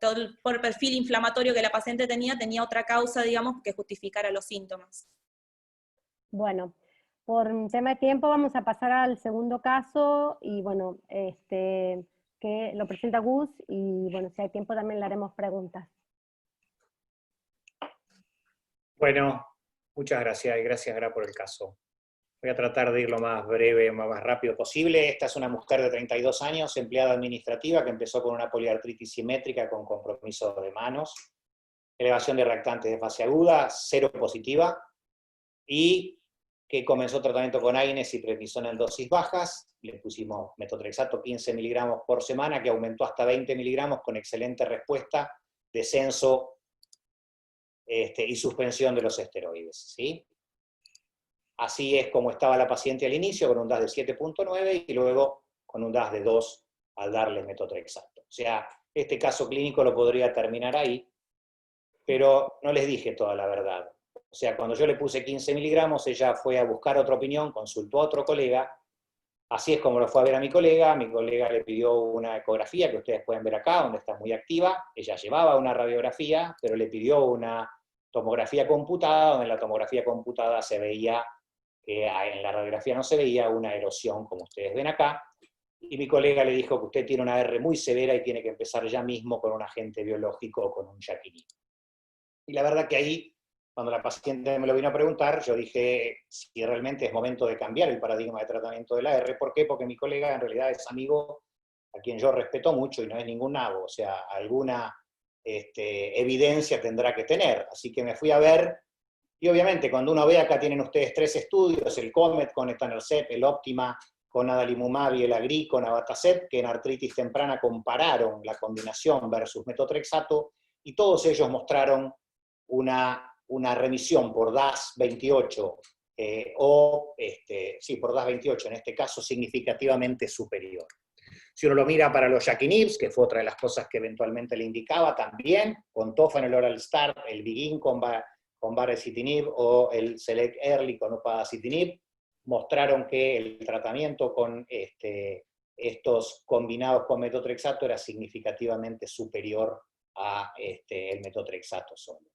todo el perfil inflamatorio que la paciente tenía otra causa, digamos, que justificara los síntomas. Bueno, por tema de tiempo vamos a pasar al segundo caso, y bueno, que lo presenta Gus, y bueno, si hay tiempo también le haremos preguntas. Bueno, muchas gracias, y gracias, Gra, por el caso. Voy a tratar de ir lo más breve, más rápido posible. Esta es una mujer de 32 años, empleada administrativa, que empezó con una poliartritis simétrica con compromiso de manos, elevación de reactantes de fase aguda, 0 positiva, y que comenzó tratamiento con AINES y prednisona en dosis bajas. Le pusimos metotrexato 15 miligramos por semana, que aumentó hasta 20 miligramos con excelente respuesta, descenso y suspensión de los esteroides, ¿sí? Así es como estaba la paciente al inicio, con un DAS de 7.9 y luego con un DAS de 2 al darle metotrexato. O sea, este caso clínico lo podría terminar ahí, pero no les dije toda la verdad. O sea, cuando yo le puse 15 miligramos, ella fue a buscar otra opinión, consultó a otro colega. Así es como lo fue a ver a mi colega le pidió una ecografía, que ustedes pueden ver acá, donde está muy activa. Ella llevaba una radiografía, pero le pidió una tomografía computada, donde en la tomografía computada se veía, en la radiografía no se veía una erosión, como ustedes ven acá, y mi colega le dijo que usted tiene una R muy severa y tiene que empezar ya mismo con un agente biológico o con un JAK-inhibitor. Y la verdad que ahí, cuando la paciente me lo vino a preguntar, yo dije si realmente es momento de cambiar el paradigma de tratamiento de la R. ¿Por qué? Porque mi colega en realidad es amigo a quien yo respeto mucho y no es ningún nabo, o sea, alguna evidencia tendrá que tener. Así que me fui a ver, y obviamente cuando uno ve, acá tienen ustedes 3 estudios, el COMET con etanercept, el OPTIMA con adalimumab y el AGRI con abatacept, que en artritis temprana compararon la combinación versus metotrexato, y todos ellos mostraron una remisión por DAS 28, por DAS 28, en este caso significativamente superior. Si uno lo mira para los JAK-inhibitors, que fue otra de las cosas que eventualmente le indicaba también, con Tofa en el Oral Start, el Begin con baricitinib o el Select Early con upadacitinib, mostraron que el tratamiento con estos combinados con metotrexato era significativamente superior a el metotrexato solo.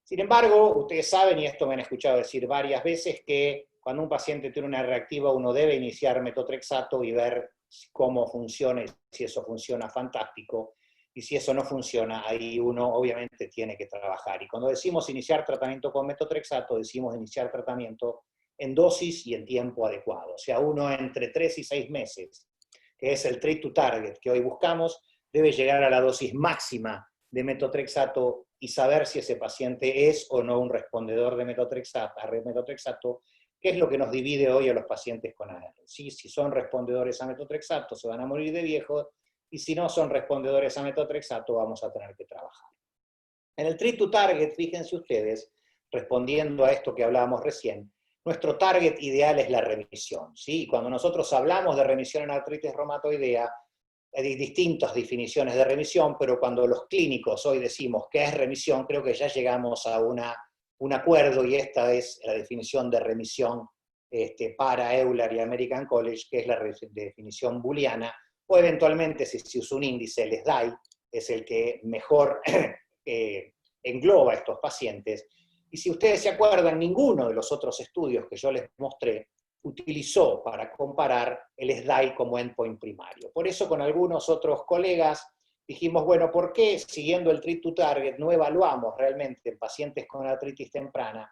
Sin embargo, ustedes saben, y esto me han escuchado decir varias veces, que cuando un paciente tiene una reactiva uno debe iniciar metotrexato y ver cómo funciona, y si eso funciona, fantástico, y si eso no funciona, ahí uno obviamente tiene que trabajar. Y cuando decimos iniciar tratamiento con metotrexato, decimos iniciar tratamiento en dosis y en tiempo adecuado. O sea, uno entre 3 y 6 meses, que es el treat to target que hoy buscamos, debe llegar a la dosis máxima de metotrexato y saber si ese paciente es o no un respondedor de metotrexato, que es lo que nos divide hoy a los pacientes con AR. ¿Sí? Si son respondedores a metotrexato, se van a morir de viejos, y si no son respondedores a metotrexato, vamos a tener que trabajar. En el treat to target, fíjense ustedes, respondiendo a esto que hablábamos recién, nuestro target ideal es la remisión. ¿Sí? Cuando nosotros hablamos de remisión en artritis reumatoidea, hay distintas definiciones de remisión, pero cuando los clínicos hoy decimos qué es remisión, creo que ya llegamos a un acuerdo, y esta es la definición de remisión para Euler y American College, que es la definición booleana, o eventualmente si se usa un índice, el SDAI, es el que mejor engloba a estos pacientes. Y si ustedes se acuerdan, ninguno de los otros estudios que yo les mostré utilizó para comparar el SDAI como endpoint primario. Por eso con algunos otros colegas dijimos, bueno, ¿por qué siguiendo el treat to target no evaluamos realmente en pacientes con artritis temprana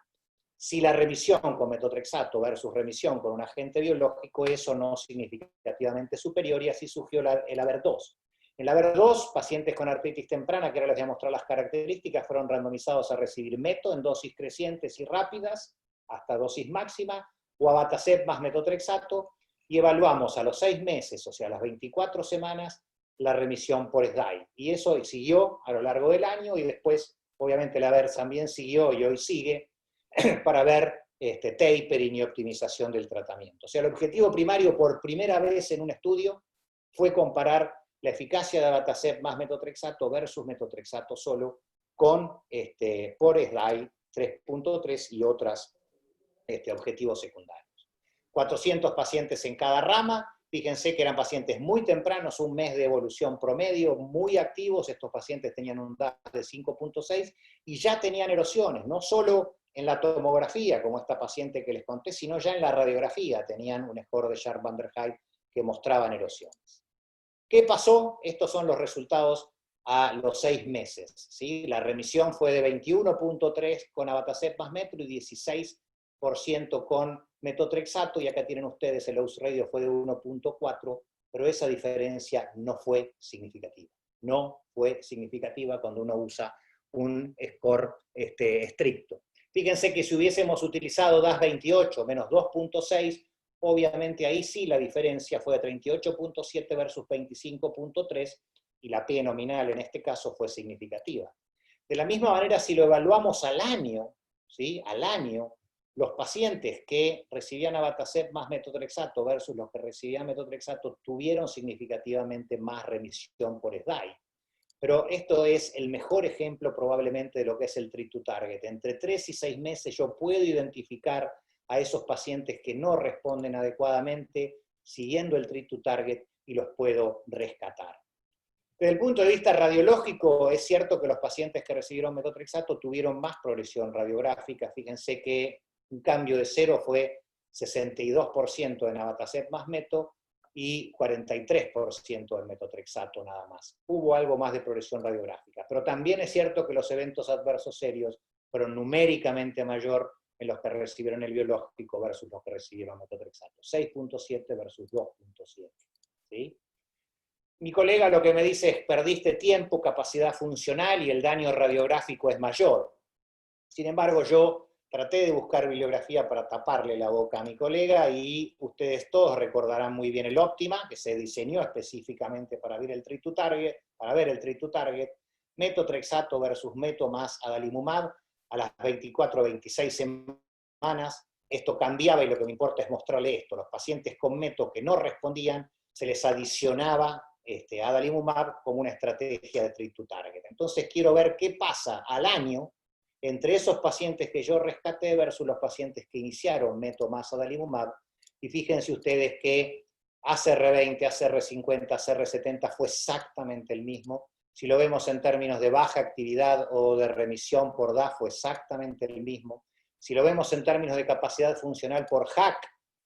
si la remisión con metotrexato versus remisión con un agente biológico es o no significativamente superior? Y así surgió el AVER2. En el AVER2, pacientes con artritis temprana, que ahora les voy a mostrar las características, fueron randomizados a recibir meto en dosis crecientes y rápidas, hasta dosis máxima, o abatacept más metotrexato, y evaluamos a los 6 meses, o sea, a las 24 semanas, la remisión por SDAI. Y eso siguió a lo largo del año, y después, obviamente, la AVER también siguió, y hoy sigue, para ver tapering y optimización del tratamiento. O sea, el objetivo primario, por primera vez en un estudio, fue comparar la eficacia de abatacept más metotrexato versus metotrexato solo, con por SDAI 3.3 y otros objetivos secundarios. 400 pacientes en cada rama. Fíjense que eran pacientes muy tempranos, un mes de evolución promedio, muy activos. Estos pacientes tenían un DAS de 5.6 y ya tenían erosiones, no solo en la tomografía, como esta paciente que les conté, sino ya en la radiografía tenían un score de Sharp-Van der Hayde que mostraban erosiones. ¿Qué pasó? Estos son los resultados a los 6 meses. ¿Sí? La remisión fue de 21.3 con abatacept más metro y 16% con metotrexato, y acá tienen ustedes el odds ratio fue de 1.4, pero esa diferencia no fue significativa. No fue significativa cuando uno usa un score estricto. Fíjense que si hubiésemos utilizado DAS 28 menos 2.6, obviamente ahí sí la diferencia fue de 38.7 versus 25.3, y la P nominal en este caso fue significativa. De la misma manera, si lo evaluamos al año, ¿sí? Al año, los pacientes que recibían abatacept más metotrexato versus los que recibían metotrexato tuvieron significativamente más remisión por SDAI. Pero esto es el mejor ejemplo probablemente de lo que es el treat to target. Entre 3 y 6 meses yo puedo identificar a esos pacientes que no responden adecuadamente siguiendo el treat to target y los puedo rescatar. Desde el punto de vista radiológico, es cierto que los pacientes que recibieron metotrexato tuvieron más progresión radiográfica. Fíjense que un cambio de 0 fue 62% en abatacept más meto y 43% en metotrexato nada más. Hubo algo más de progresión radiográfica, pero también es cierto que los eventos adversos serios fueron numéricamente mayor en los que recibieron el biológico versus los que recibieron metotrexato. 6.7 versus 2.7. ¿Sí? Mi colega lo que me dice es, perdiste tiempo, capacidad funcional y el daño radiográfico es mayor. Sin embargo, yo traté de buscar bibliografía para taparle la boca a mi colega, y ustedes todos recordarán muy bien el Optima, que se diseñó específicamente para ver el treat to target, metotrexato versus meto más adalimumab a las 24 o 26 semanas. Esto cambiaba, y lo que me importa es mostrarle esto. Los pacientes con meto que no respondían, se les adicionaba adalimumab como una estrategia de treat to target. Entonces quiero ver qué pasa al año entre esos pacientes que yo rescaté versus los pacientes que iniciaron meto más adalimumab, y fíjense ustedes que ACR20, ACR50, ACR70 fue exactamente el mismo. Si lo vemos en términos de baja actividad o de remisión por DAS, fue exactamente el mismo. Si lo vemos en términos de capacidad funcional por HAC,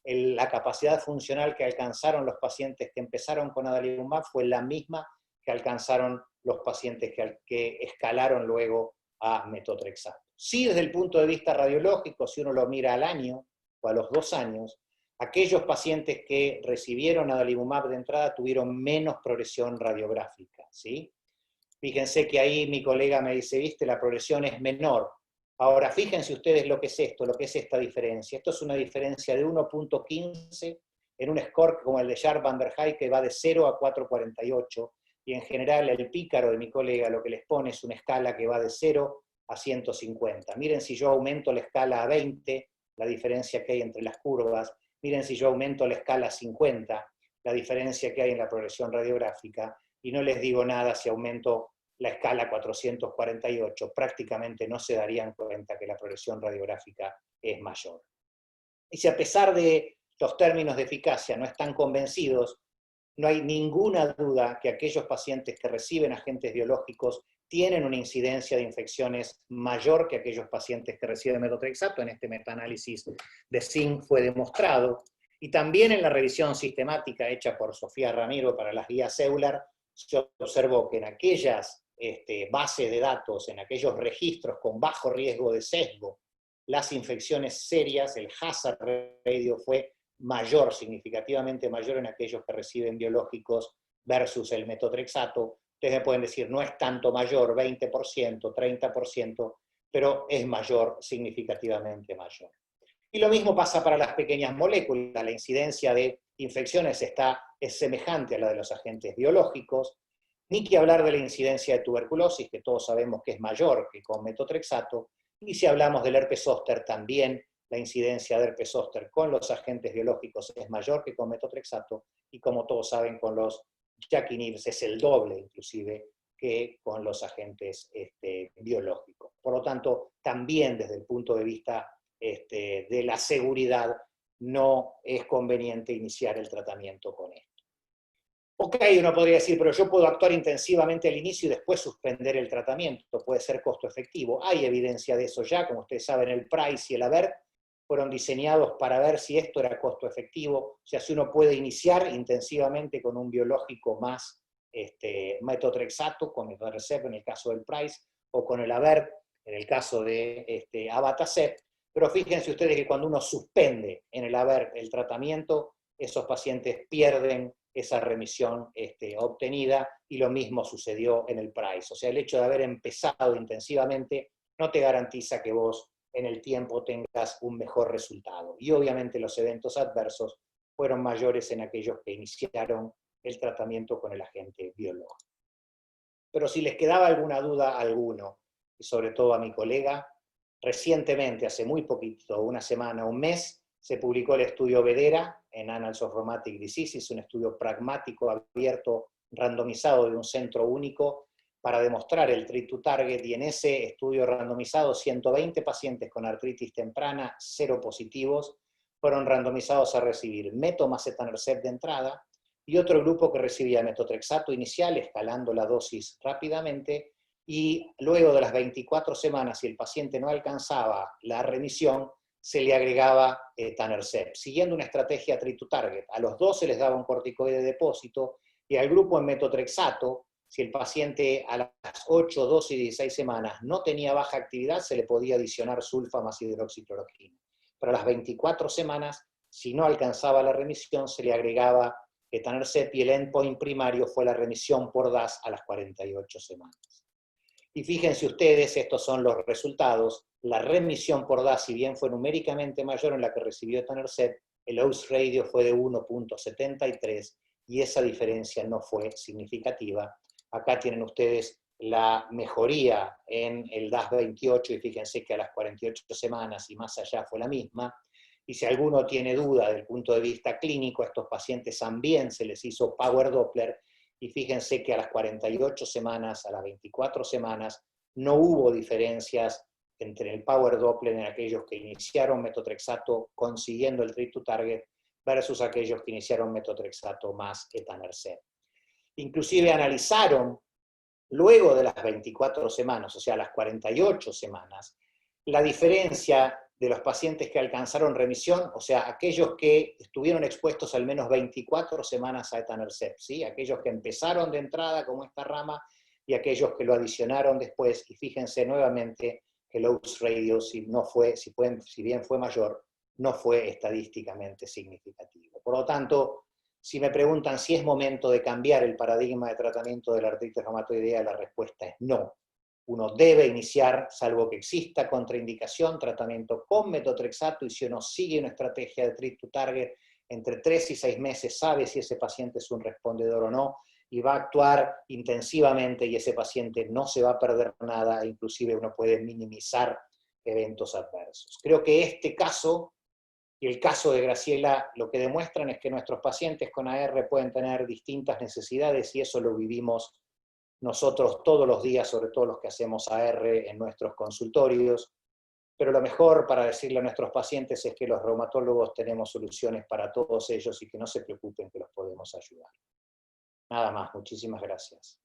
la capacidad funcional que alcanzaron los pacientes que empezaron con adalimumab fue la misma que alcanzaron los pacientes que escalaron luego a metotrexato. Sí, desde el punto de vista radiológico, si uno lo mira al año o a los 2 años, aquellos pacientes que recibieron adalimumab de entrada tuvieron menos progresión radiográfica, ¿sí? Fíjense que ahí mi colega me dice, viste, la progresión es menor. Ahora, fíjense ustedes lo que es esto, lo que es esta diferencia. Esto es una diferencia de 1.15 en un score como el de Sharp van der Heij, que va de 0 a 4.48, y en general el pícaro de mi colega lo que les pone es una escala que va de 0 a 150. Miren si yo aumento la escala a 20, la diferencia que hay entre las curvas. Miren si yo aumento la escala a 50, la diferencia que hay en la progresión radiográfica. Y no les digo nada si aumento la escala 448, prácticamente no se darían cuenta que la progresión radiográfica es mayor. Y si a pesar de los términos de eficacia no están convencidos, no hay ninguna duda que aquellos pacientes que reciben agentes biológicos tienen una incidencia de infecciones mayor que aquellos pacientes que reciben metotrexato. En este metaanálisis de Singh fue demostrado. Y también en la revisión sistemática hecha por Sofía Ramiro para las guías EULAR, se observó que en aquellas bases de datos, en aquellos registros con bajo riesgo de sesgo, las infecciones serias, el hazard ratio fue mayor, significativamente mayor en aquellos que reciben biológicos versus el metotrexato. Ustedes me pueden decir, no es tanto mayor, 20%, 30%, pero es mayor, significativamente mayor. Y lo mismo pasa para las pequeñas moléculas. La incidencia de infecciones es semejante a la de los agentes biológicos, ni que hablar de la incidencia de tuberculosis, que todos sabemos que es mayor que con metotrexato, y si hablamos del herpes zóster también, la incidencia de herpes zóster con los agentes biológicos es mayor que con metotrexato, y como todos saben con los JAK inhibitors es el doble inclusive que con los agentes biológicos. Por lo tanto, también desde el punto de vista de la seguridad, no es conveniente iniciar el tratamiento con esto. Ok, uno podría decir, pero yo puedo actuar intensivamente al inicio y después suspender el tratamiento, puede ser costo efectivo. Hay evidencia de eso ya, como ustedes saben, el PRICE y el AVERT fueron diseñados para ver si esto era costo efectivo, o sea, si uno puede iniciar intensivamente con un biológico más metotrexato, con etanercept en el caso del PRICE, o con el AVERT en el caso de abatacept. Pero fíjense ustedes que cuando uno suspende en el AVERT el tratamiento, esos pacientes pierden esa remisión obtenida, y lo mismo sucedió en el PRICE. O sea, el hecho de haber empezado intensivamente no te garantiza que vos en el tiempo tengas un mejor resultado. Y obviamente los eventos adversos fueron mayores en aquellos que iniciaron el tratamiento con el agente biológico. Pero si les quedaba alguna duda a alguno, y sobre todo a mi colega, recientemente, hace muy poquito, una semana, un mes, se publicó el estudio Vedera en Annals of Rheumatic Diseases, un estudio pragmático, abierto, randomizado de un centro único para demostrar el treat to target, y en ese estudio randomizado 120 pacientes con artritis temprana, 0 positivos, fueron randomizados a recibir meto más etanercept de entrada, y otro grupo que recibía metotrexato inicial, escalando la dosis rápidamente, y luego de las 24 semanas, si el paciente no alcanzaba la remisión, se le agregaba etanercept, siguiendo una estrategia treat to target. A los dos se les daba un corticoide de depósito, y al grupo en metotrexato, si el paciente a las 8, 12 y 16 semanas no tenía baja actividad, se le podía adicionar sulfa más hidroxicloroquina. Pero a las 24 semanas, si no alcanzaba la remisión, se le agregaba etanercept, y el endpoint primario fue la remisión por DAS a las 48 semanas. Y fíjense ustedes, estos son los resultados. La remisión por DAS, si bien fue numéricamente mayor en la que recibió etanercept, el odds ratio fue de 1.73, y esa diferencia no fue significativa. Acá tienen ustedes la mejoría en el DAS 28, y fíjense que a las 48 semanas y más allá fue la misma. Y si alguno tiene duda del punto de vista clínico, a estos pacientes también se les hizo Power Doppler, y fíjense que a las 48 semanas, a las 24 semanas, no hubo diferencias entre el Power Doppler en aquellos que iniciaron metotrexato consiguiendo el treat to target versus aquellos que iniciaron metotrexato más etanercept. Inclusive analizaron, luego de las 24 semanas, o sea, las 48 semanas, la diferencia de los pacientes que alcanzaron remisión, o sea, aquellos que estuvieron expuestos al menos 24 semanas a etanercept, ¿sí? Aquellos que empezaron de entrada como esta rama y aquellos que lo adicionaron después, y fíjense nuevamente que el odds ratio, si bien fue mayor, no fue estadísticamente significativo. Por lo tanto, si me preguntan si es momento de cambiar el paradigma de tratamiento de la artritis reumatoidea, la respuesta es no. Uno debe iniciar, salvo que exista contraindicación, tratamiento con metotrexato, y si uno sigue una estrategia de treat to target, entre 3 y 6 meses sabe si ese paciente es un respondedor o no, y va a actuar intensivamente, y ese paciente no se va a perder nada, e inclusive uno puede minimizar eventos adversos. Creo que este caso y el caso de Graciela lo que demuestran es que nuestros pacientes con AR pueden tener distintas necesidades, y eso lo vivimos nosotros todos los días, sobre todo los que hacemos AR en nuestros consultorios. Pero lo mejor para decirle a nuestros pacientes es que los reumatólogos tenemos soluciones para todos ellos y que no se preocupen, que los podemos ayudar. Nada más, muchísimas gracias.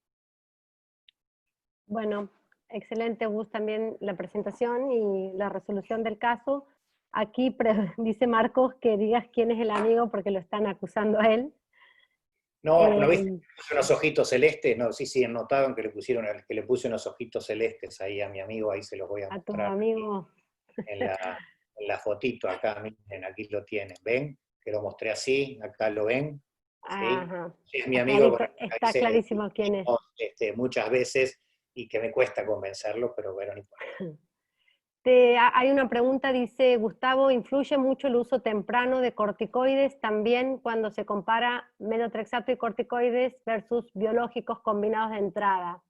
Bueno, excelente, Gus, también la presentación y la resolución del caso. Aquí dice Marcos que digas quién es el amigo porque lo están acusando a él. No, ¿no viste que puse unos ojitos celestes? No, sí, notaron que le puse unos ojitos celestes ahí a mi amigo, ahí se los voy a mostrar. A tu amigo. En la fotito acá, miren, aquí lo tienen. ¿Ven? Que lo mostré así, acá lo ven. Ajá. ¿Sí? Es mi amigo. Está clarísimo quién es. Muchas veces, y que me cuesta convencerlo, pero bueno, no importa. Hay una pregunta, dice Gustavo, ¿influye mucho el uso temprano de corticoides también cuando se compara metotrexato y corticoides versus biológicos combinados de entrada?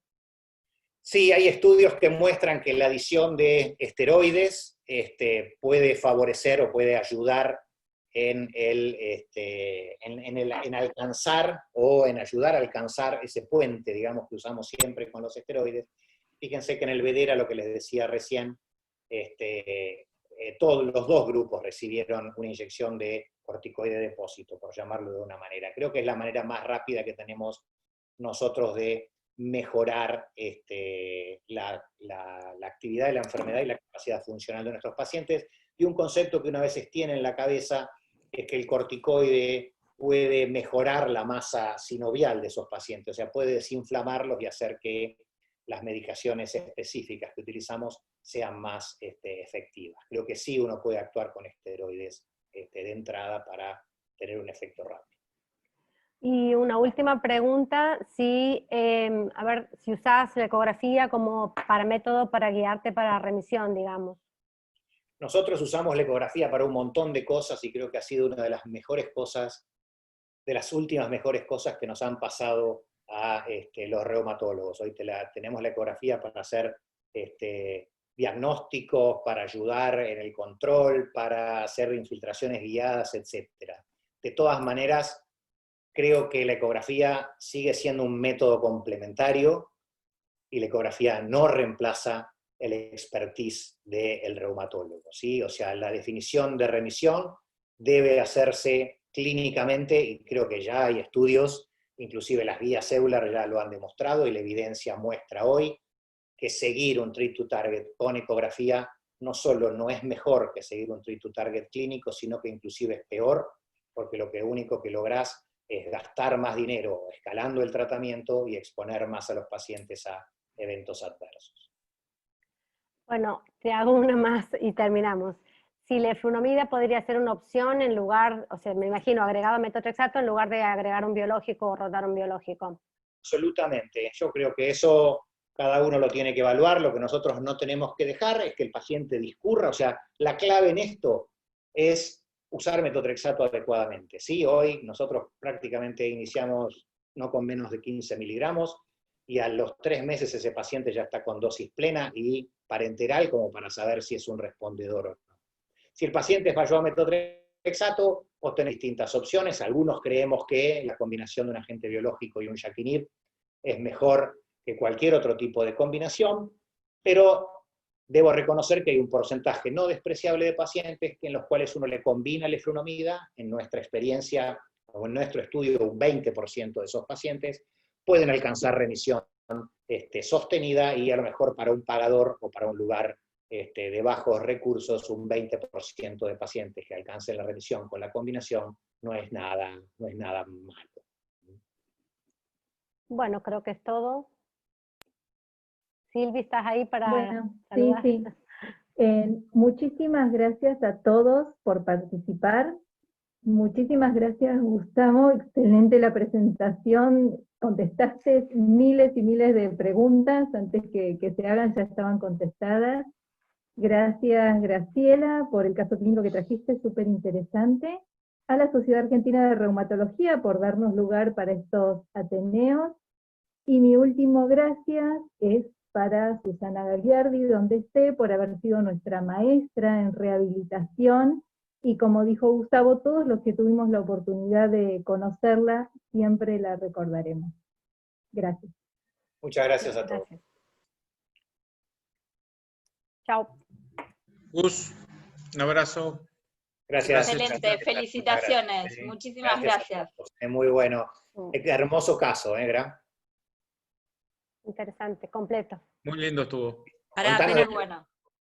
Sí, hay estudios que muestran que la adición de esteroides puede favorecer o puede ayudar en alcanzar o en ayudar a alcanzar ese puente, digamos, que usamos siempre con los esteroides. Fíjense que en el VEDERA, lo que les decía recién, todos los dos grupos recibieron una inyección de corticoide de depósito, por llamarlo de una manera. Creo que es la manera más rápida que tenemos nosotros de mejorar la actividad de la enfermedad y la capacidad funcional de nuestros pacientes. Y un concepto que uno a veces tiene en la cabeza es que el corticoide puede mejorar la masa sinovial de esos pacientes, o sea, puede desinflamarlos y hacer que las medicaciones específicas que utilizamos sean más efectivas. Creo que sí uno puede actuar con esteroides de entrada para tener un efecto rápido. Y una última pregunta, si usás la ecografía como método para guiarte para remisión, digamos. Nosotros usamos la ecografía para un montón de cosas, y creo que ha sido una de las mejores cosas, de las últimas mejores cosas que nos han pasado a los reumatólogos. Hoy tenemos la ecografía para hacer diagnósticos, para ayudar en el control, para hacer infiltraciones guiadas, etc. De todas maneras, creo que la ecografía sigue siendo un método complementario, y la ecografía no reemplaza el expertise del reumatólogo, ¿sí? O sea, la definición de remisión debe hacerse clínicamente, y creo que ya hay estudios, inclusive las guías Euler ya lo han demostrado, y la evidencia muestra hoy que seguir un treat to target con ecografía no solo no es mejor que seguir un treat to target clínico, sino que inclusive es peor, porque lo único que lográs es gastar más dinero escalando el tratamiento y exponer más a los pacientes a eventos adversos. Bueno, te hago una más y terminamos. Si la efrunomida podría ser una opción en lugar, o sea, me imagino agregado a metotrexato en lugar de agregar un biológico o rotar un biológico. Absolutamente. Yo creo que eso cada uno lo tiene que evaluar. Lo que nosotros no tenemos que dejar es que el paciente discurra. O sea, la clave en esto es usar metotrexato adecuadamente. Sí, hoy nosotros prácticamente iniciamos no con menos de 15 miligramos, y a los 3 meses ese paciente ya está con dosis plena y parenteral como para saber si es un respondedor o no. Si el paciente falló a metotrexato, vos tenés distintas opciones. Algunos creemos que la combinación de un agente biológico y un JAK-inhib es mejor que cualquier otro tipo de combinación, pero debo reconocer que hay un porcentaje no despreciable de pacientes en los cuales uno le combina la efrunomida. En nuestra experiencia, o en nuestro estudio, un 20% de esos pacientes pueden alcanzar remisión sostenida, y a lo mejor para un pagador o para un lugar de bajos recursos, un 20% de pacientes que alcancen la remisión con la combinación no es nada malo. Bueno, creo que es todo. Silvi, ¿estás ahí para Bueno, saludar? sí. Muchísimas gracias a todos por participar. Muchísimas gracias, Gustavo. Excelente la presentación. Contestaste miles y miles de preguntas. Antes que se hagan ya estaban contestadas. Gracias, Graciela, por el caso clínico que trajiste, súper interesante. A la Sociedad Argentina de Reumatología por darnos lugar para estos ateneos. Y mi último gracias es para Susana Gagliardi, donde esté, por haber sido nuestra maestra en rehabilitación, y como dijo Gustavo, todos los que tuvimos la oportunidad de conocerla, siempre la recordaremos. Gracias. Muchas gracias a todos. Gracias. Chao. Gus, un abrazo. Gracias. Excelente, felicitaciones. Sí, Muchísimas gracias. Es muy bueno. Hermoso caso, Gra. Interesante, completo. Muy lindo estuvo. Para Contanos apenas bueno.